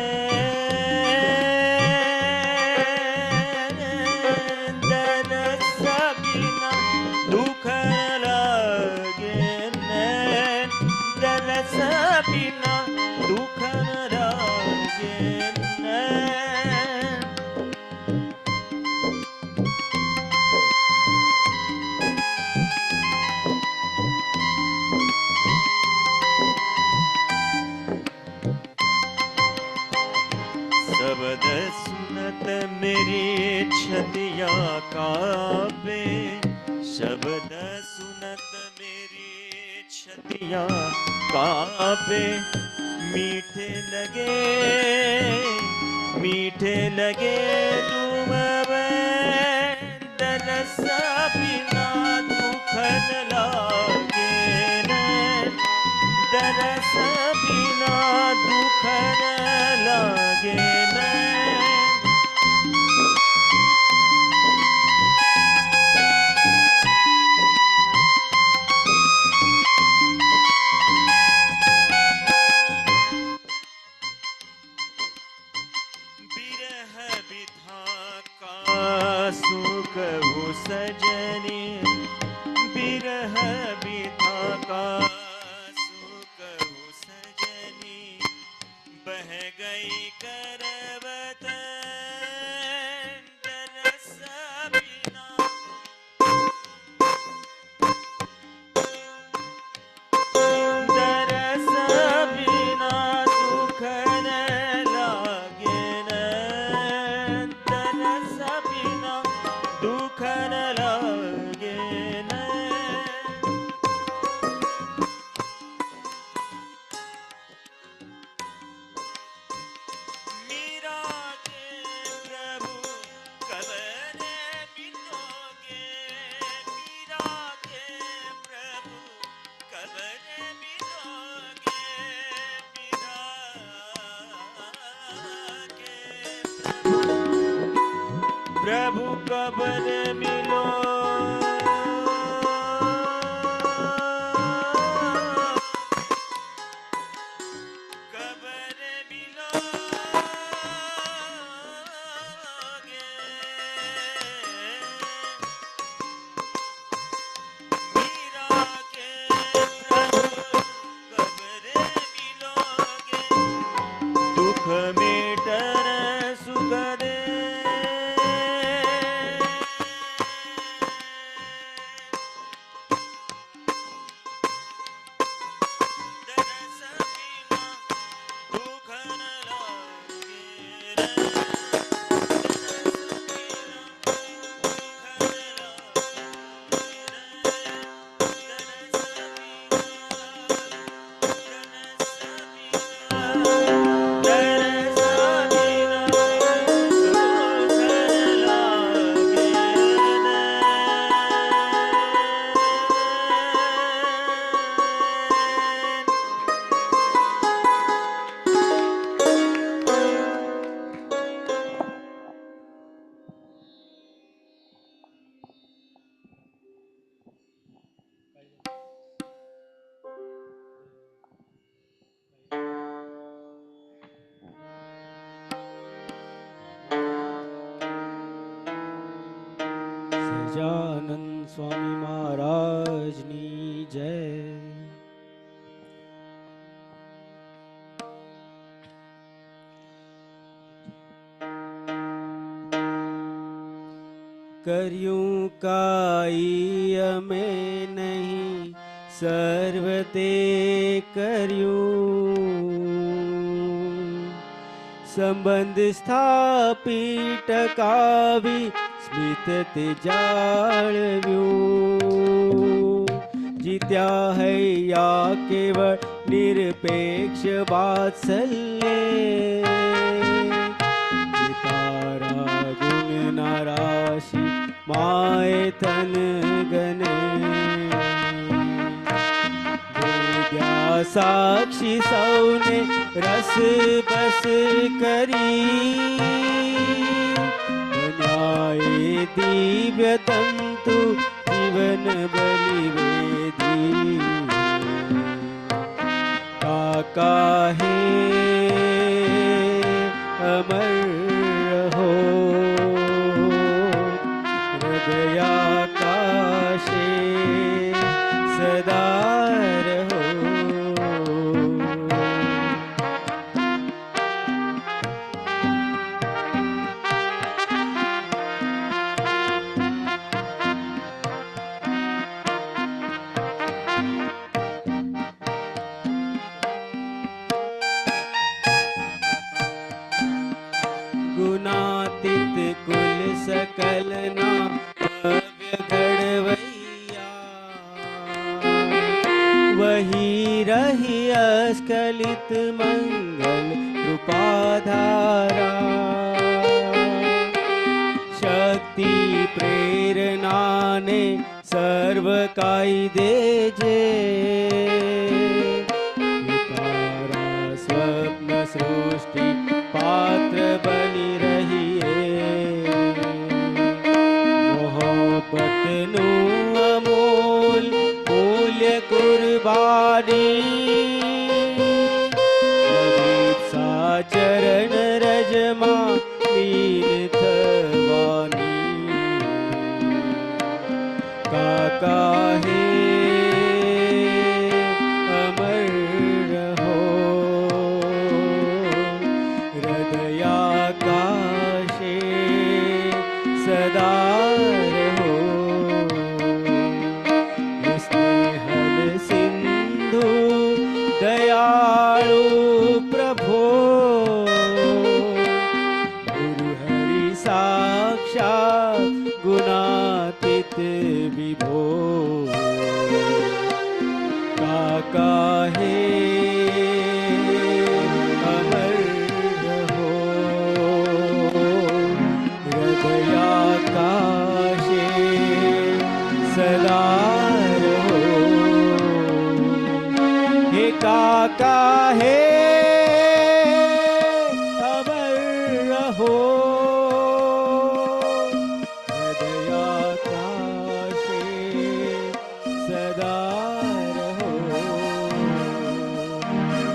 दरस बिना दुख न लागे न, दरस बिना दुख न लागे न। शब्द सुनत मेरी छतियाँ कांपे, शब्द सुनत मेरी छतियाँ कांपे, मीठे लगे तुम दरस बिना दुख न लागे न, दरस बिना दुख न लागे न। बिरह बिधा का सुख हो सजनी, बिरह बिधा का सुख हो सजनी, बह गई करवत दरस बिना, दरस बिना दुख न लागे न, दरस बिना दुख न लागे न। मीरा के प्रभु कब रे मिलोगे, मीरा के प्रभु कब रे मिलोगे, मीरा के प्रभु कब रे मिलो, कब रे मिलोगे, मीरा के प्रभु कब रे मिलोगे, दुख मेटन सुख दे, સહજાનંદ સ્વામી મહારાજની જય. કર્યું કાઈ અમે નહીં સર્વ તે કર્યું. સંબંધ સ્થાપી ટકાવી સ્મિત તે જાળવ્યું. જીત્યા હૈયા કેવળ નિરપેક્ષ વાત્સલ્ય. તારા ગુણ ના રાશિ માય તન ગને. વિદ્યા સાક્ષી સૌને રસ બસ કરી. ન્યાય દિવ્ય તંતુ જીવન બલિવેદી. કાકા હે અમર રહો હૃદયાકાશે સદા રહો. ગુનાતીત કુલ સકલના ભવ્ય ઘડવૈયા. વહી રહી અસ્ખલિત મંગલ કૃપાધારા. શક્તિ પ્રેરણાને સર્વ કાઈ દેજે. તારા સ્વપ્ન સૃષ્ટિ પાત્ર બની રહીએ. મોહબ્બતનું અમૂલ મૂલ્ય કુરબાની. સાચરણ રજમાં લીન થવાની. કાકા હે અમર રહો હૃદયાકાશે સદા રહો. સ્નેહલ સિંધુ દયાળુ પ્રભો. ગુરુ હરિ સાક્ષાત ગુણાતીત વિભો. કાકા હે અમર રહો હૃદયાકાશે સદા રહો. હે કાકા હે અમર રહો હૃદયાકાશે સદા રહો.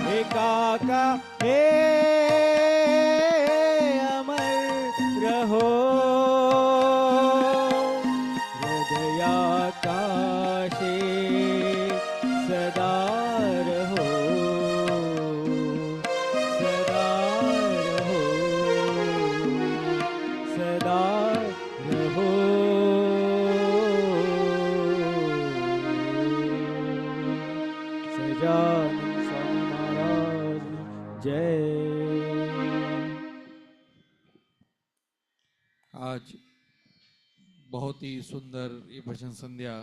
હે કાકા હે અમર રહો હૃદયાકાશે સદા રહો. સદા રહો સદા રહો. સહજાનંદ સ્વામી મહારાજ જય. आज बहुत ही सुंदर ये भजन संध्या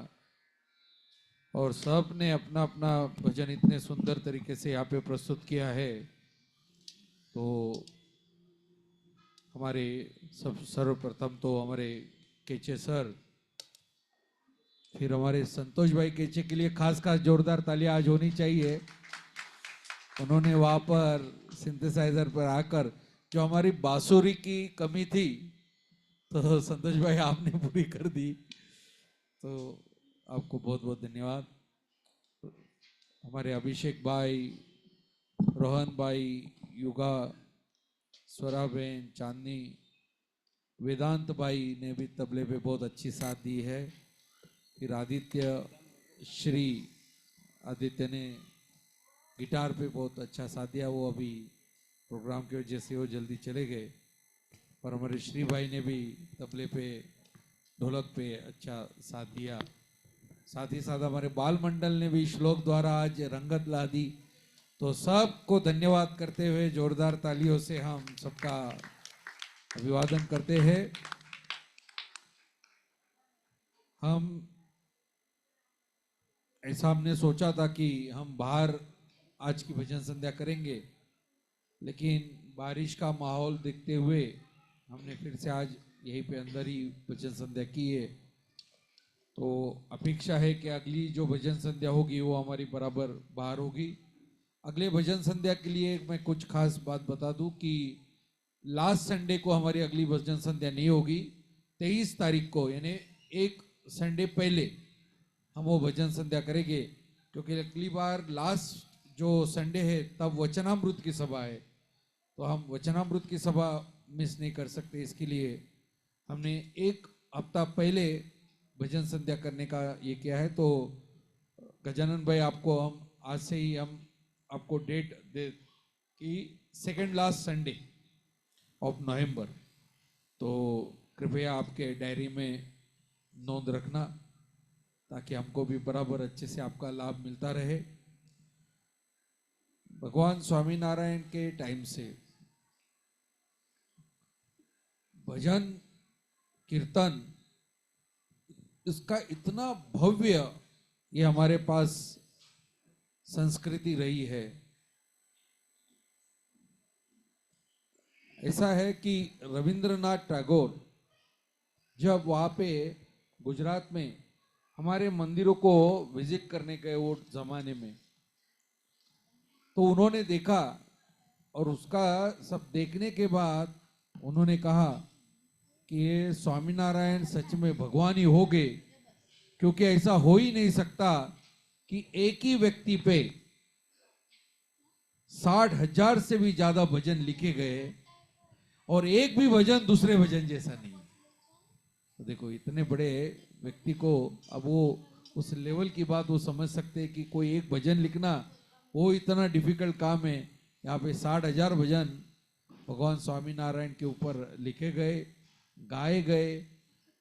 और सब ने अपना अपना भजन इतने सुंदर तरीके से यहाँ पे प्रस्तुत किया है. तो हमारे सब सर्वप्रथम तो हमारे केचे सर, फिर हमारे संतोष भाई केचे के लिए खास खास जोरदार तालियां आज होनी चाहिए. उन्होंने वहाँ पर सिंथेसाइजर पर आकर जो हमारी बांसुरी की कमी थी तो संतोष भाई आपने पूरी कर दी. तो आपको बहुत बहुत धन्यवाद. हमारे अभिषेक भाई, रोहन भाई, युगा, स्वरा बहन, चांदनी, वेदांत भाई ने भी तबले पे बहुत अच्छी साथ दी है। फिर श्री आदित्य ने गिटार पे बहुत अच्छा साथ दिया। वो अभी प्रोग्राम की वजह से वो जल्दी चले गए, पर हमारे श्री भाई ने भी तबले पे ढोलक पे अच्छा साथ दिया। साथ ही साथ हमारे बाल मंडल ने भी श्लोक द्वारा आज रंगत ला दी। तो सबको धन्यवाद करते हुए जोरदार तालियों से हम सबका अभिवादन करते हैं। हम ऐसा हमने सोचा था कि हम बाहर आज की भजन संध्या करेंगे, लेकिन बारिश का माहौल देखते हुए हमने फिर से आज यहीं पे अंदर ही भजन संध्या की है। तो अपेक्षा है कि अगली जो भजन संध्या होगी वो हमारी बराबर बाहर होगी। अगले भजन संध्या के लिए मैं कुछ खास बात बता दूं कि लास्ट संडे को हमारी अगली भजन संध्या नहीं होगी। 23 तारीख को, यानी एक संडे पहले हम वो भजन संध्या करेंगे, क्योंकि अगली बार लास्ट जो संडे है तब वचनामृत की सभा है, तो हम वचनामृत की सभा मिस नहीं कर सकते। इसके लिए हमने एक हफ्ता पहले भजन संध्या करने का ये किया है। तो गजानन भाई, आपको हम आज से ही हम आपको डेट दे कि second last Sunday of November, तो कृपया आपके डायरी में नोंद रखना, ताकि हमको भी बराबर अच्छे से आपका लाभ मिलता रहे। भगवान स्वामीनारायण के टाइम से भजन कीर्तन इसका इतना भव्य ये हमारे पास संस्कृति रही है। ऐसा है कि रविंद्रनाथ टैगोर जब वहाँ पे गुजरात में हमारे मंदिरों को विजिट करने गए वो जमाने में, तो उन्होंने देखा, और उसका सब देखने के बाद उन्होंने कहा कि ये स्वामीनारायण सच में भगवान ही हो गए, क्योंकि ऐसा हो ही नहीं सकता कि एक ही व्यक्ति पे 60,000 से भी ज्यादा भजन लिखे गए और एक भी भजन दूसरे भजन जैसा नहीं। तो देखो, इतने बड़े व्यक्ति को अब वो उस लेवल की बात वो समझ सकते हैं कि कोई एक भजन लिखना वो इतना डिफिकल्ट काम है। यहाँ पे 60,000 भजन भगवान स्वामीनारायण के ऊपर लिखे गए, गाए गए,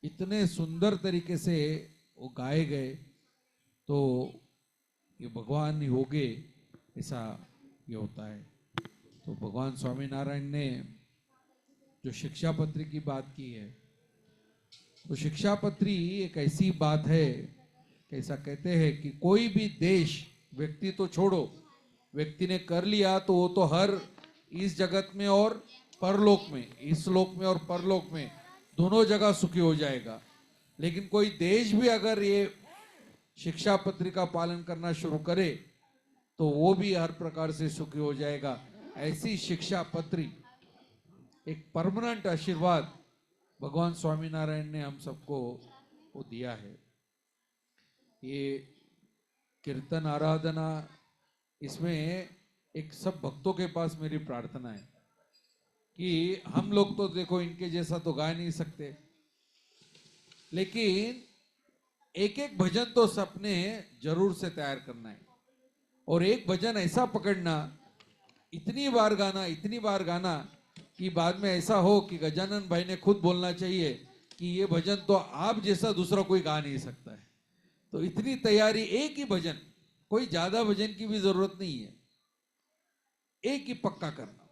इतने सुंदर तरीके से वो गाए गए। तो ये भगवान ही हो गए, ऐसा ये होता है। तो भगवान स्वामीनारायण ने जो शिक्षा पत्री की बात की है, तो शिक्षा पत्री एक ऐसी बात है कि ऐसा कहते हैं कि कोई भी देश, व्यक्ति तो छोड़ो, व्यक्ति ने कर लिया तो वो तो हर इस जगत में और परलोक में, इस लोक में और परलोक में दोनों जगह सुखी हो जाएगा। लेकिन कोई देश भी अगर ये शिक्षा पत्री का पालन करना शुरू करे तो वो भी हर प्रकार से सुखी हो जाएगा। ऐसी शिक्षा पत्री, एक परमानेंट आशीर्वाद भगवान स्वामीनारायण ने हम सबको वो दिया है। ये कीर्तन आराधना, इसमें एक सब भक्तों के पास मेरी प्रार्थना है कि हम लोग तो देखो इनके जैसा तो गा नहीं सकते, लेकिन एक एक भजन तो सबने जरूर से तैयार करना है। और एक भजन ऐसा पकड़ना, इतनी बार गाना कि बाद में ऐसा हो कि गजानन भाई ने खुद बोलना चाहिए कि ये भजन तो आप जैसा दूसरा कोई गा नहीं सकता है। तो इतनी तैयारी, एक ही भजन, कोई ज्यादा भजन की भी जरूरत नहीं है, एक ही पक्का करना।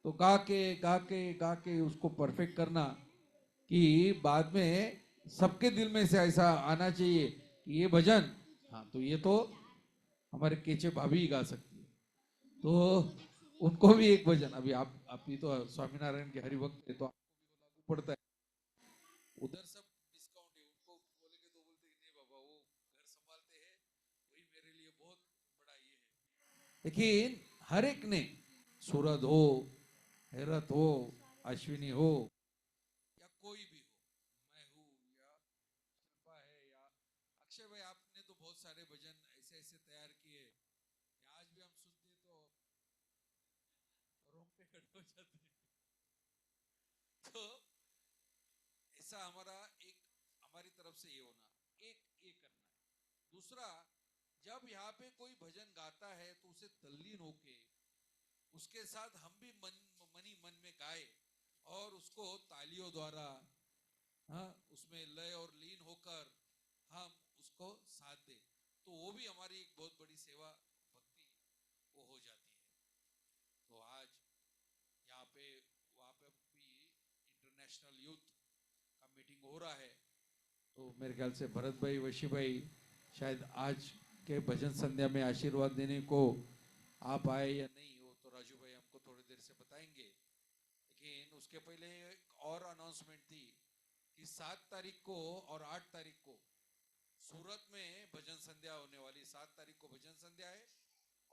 तो गा के उसको परफेक्ट करना कि बाद में सबके दिल में से ऐसा आना चाहिए कि ये भजन, हाँ तो ये तो हमारे केचे भाभी ही गा सकती है, तो उनको भी एक भजन। अभी आप ही तो स्वामीनारायण के हरिभक्त है, तो आपको भी लागू पड़ता है। उधर सब डिस्काउंट है, उनको बोलेंगे तो बोलते हैं नहीं बाबा, वो घर संभालते हैं, वही मेरे लिए बहुत बड़ा ये है। लेकिन हर एक ने, सूरज हो, हैरत हो, अश्विनी हो, या कोई भी हो, मैं हूँ या शिल्पा है या अक्षय भाई, आपने तो बहुत सारे भजन ऐसे ऐसे तैयार किए, आज भी हम सुनते तो रोंगटे खड़े हो जाते हैं। तो ऐसा हमारा एक हमारी तरफ से ये होना, एक ये करना है। दूसरा, जब यहाँ पे कोई भजन गाता है तो उसे तल्लीन होके उसके साथ हम भी मनी मन में गाए और उसको तालियों द्वारा, हाँ, उसमें लय और लीन होकर हम उसको साथ दे, तो वो भी हमारी एक बहुत बड़ी सेवा भक्ति वो हो जाती है। तो आज यहाँ पे वहाँ पे भी इंटरनेशनल यूथ का मीटिंग हो रहा है, तो मेरे ख्याल से भरत भाई, वशी भाई शायद आज के भजन संध्या में आशीर्वाद देने को आप आए या नहीं, वो तो राजू भाई हमको थोड़ी देर से बताएंगे। लेकिन उसके पहले एक और अनाउंसमेंट थी कि 7 तारीख को और 8 तारीख को सूरत में भजन संध्या होने वाली। 7 तारीख को भजन संध्या है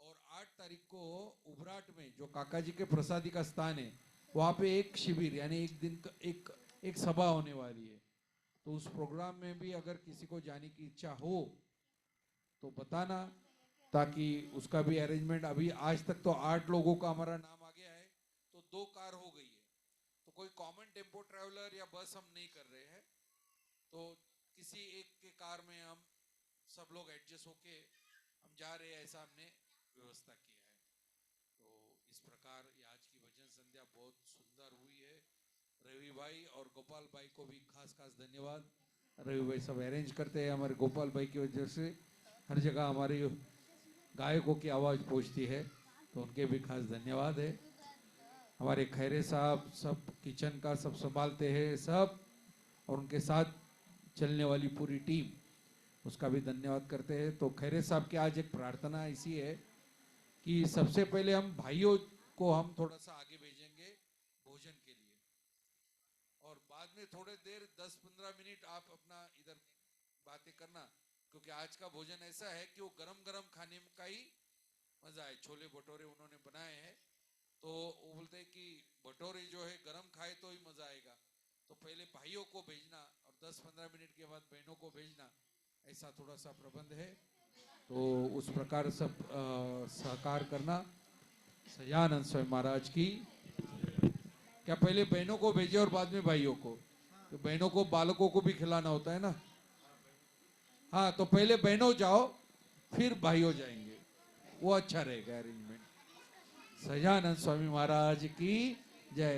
और 8 तारीख को उबराट में जो काका जी के प्रसादी का स्थान है वहाँ पे एक शिविर यानी एक दिन का एक सभा होने वाली है। तो उस प्रोग्राम में भी अगर किसी को जाने की इच्छा हो तो बताना, ताकि उसका भी अरेंजमेंट। अभी आज तक तो 8 लोगों का हमारा नाम आ गया है, तो 2 कार हो गई है, तो कोई कॉमन टेम्पो ट्रैवलर या बस हम नहीं कर रहे हैं, तो किसी एक के कार में हम सब लोग एडजस्ट होके हम जा रहे हैं, ऐसा हमने व्यवस्था किया है। तो इस प्रकार ये आज की भजन संध्या बहुत सुंदर हुई है। रवि भाई और गोपाल भाई को भी खास खास धन्यवाद। रवि भाई सब अरेंज करते हैं, हमारे गोपाल भाई की वजह से हर जगह हमारी गायकों की आवाज़ पहुंचती है, तो उनके भी खास धन्यवाद है। हमारे खैरे साहब सब किचन का सब संभालते हैं सब, और उनके साथ चलने वाली पूरी टीम, उसका भी धन्यवाद करते हैं। तो खैरे साहब की आज एक प्रार्थना ऐसी है कि सबसे पहले हम भाइयों को हम थोड़ा सा आगे भेजेंगे भोजन के लिए, और बाद में थोड़े देर 10-15 मिनट आप अपना इधर बातें करना, क्योंकि आज का भोजन ऐसा है कि वो गरम गरम खाने का ही मजा है। छोले भटोरे उन्होंने बनाए हैं, तो वो बोलते हैं कि भटोरे जो है गरम खाए तो ही मजा आएगा। तो पहले भाइयों को भेजना और 10-15 मिनट के बाद बहनों को भेजना, ऐसा थोड़ा सा प्रबंध है। तो उस प्रकार सब सहकार करना। सजानंद स्वामी महाराज की। क्या पहले बहनों को भेजे और बाद में भाइयों को? तो बहनों को बालकों को भी खिलाना होता है ना। हाँ, तो पहले बहनों जाओ फिर भाइयों जाएंगे, वो अच्छा रहेगा अरेंजमेंट। सजानंद स्वामी महाराज की जय।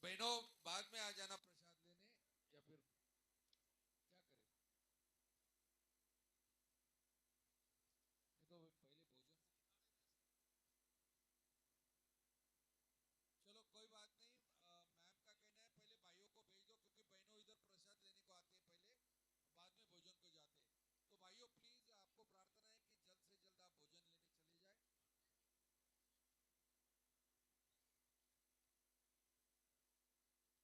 बहनों बाद में आ जाना प्रसाद लेने, या फिर क्या करें? तो पहले भोजन, चलो कोई बात नहीं। मैम का कहना है पहले भाइयों को भेज दो, क्योंकि बहनों इधर प्रसाद लेने को आते हैं पहले, बाद में भोजन को जाते हैं। तो भाइयों प्लीज आपको प्रार्थना है कि जल्द से जल्द आप भोजन लेने चले जाए। पवई के अन्नकूट का प्रसाद भी यहाँ आया है, तो वो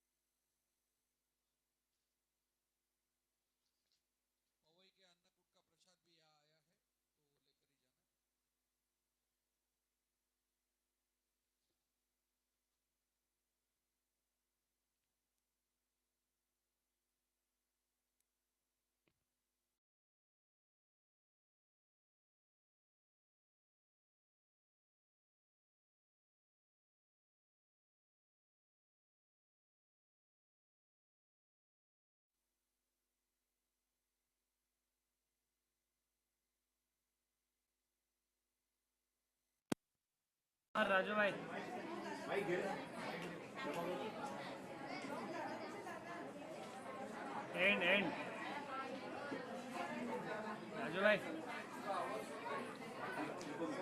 लेकर ही जाना। हाँ राजू भाई, एंड राजू भाई।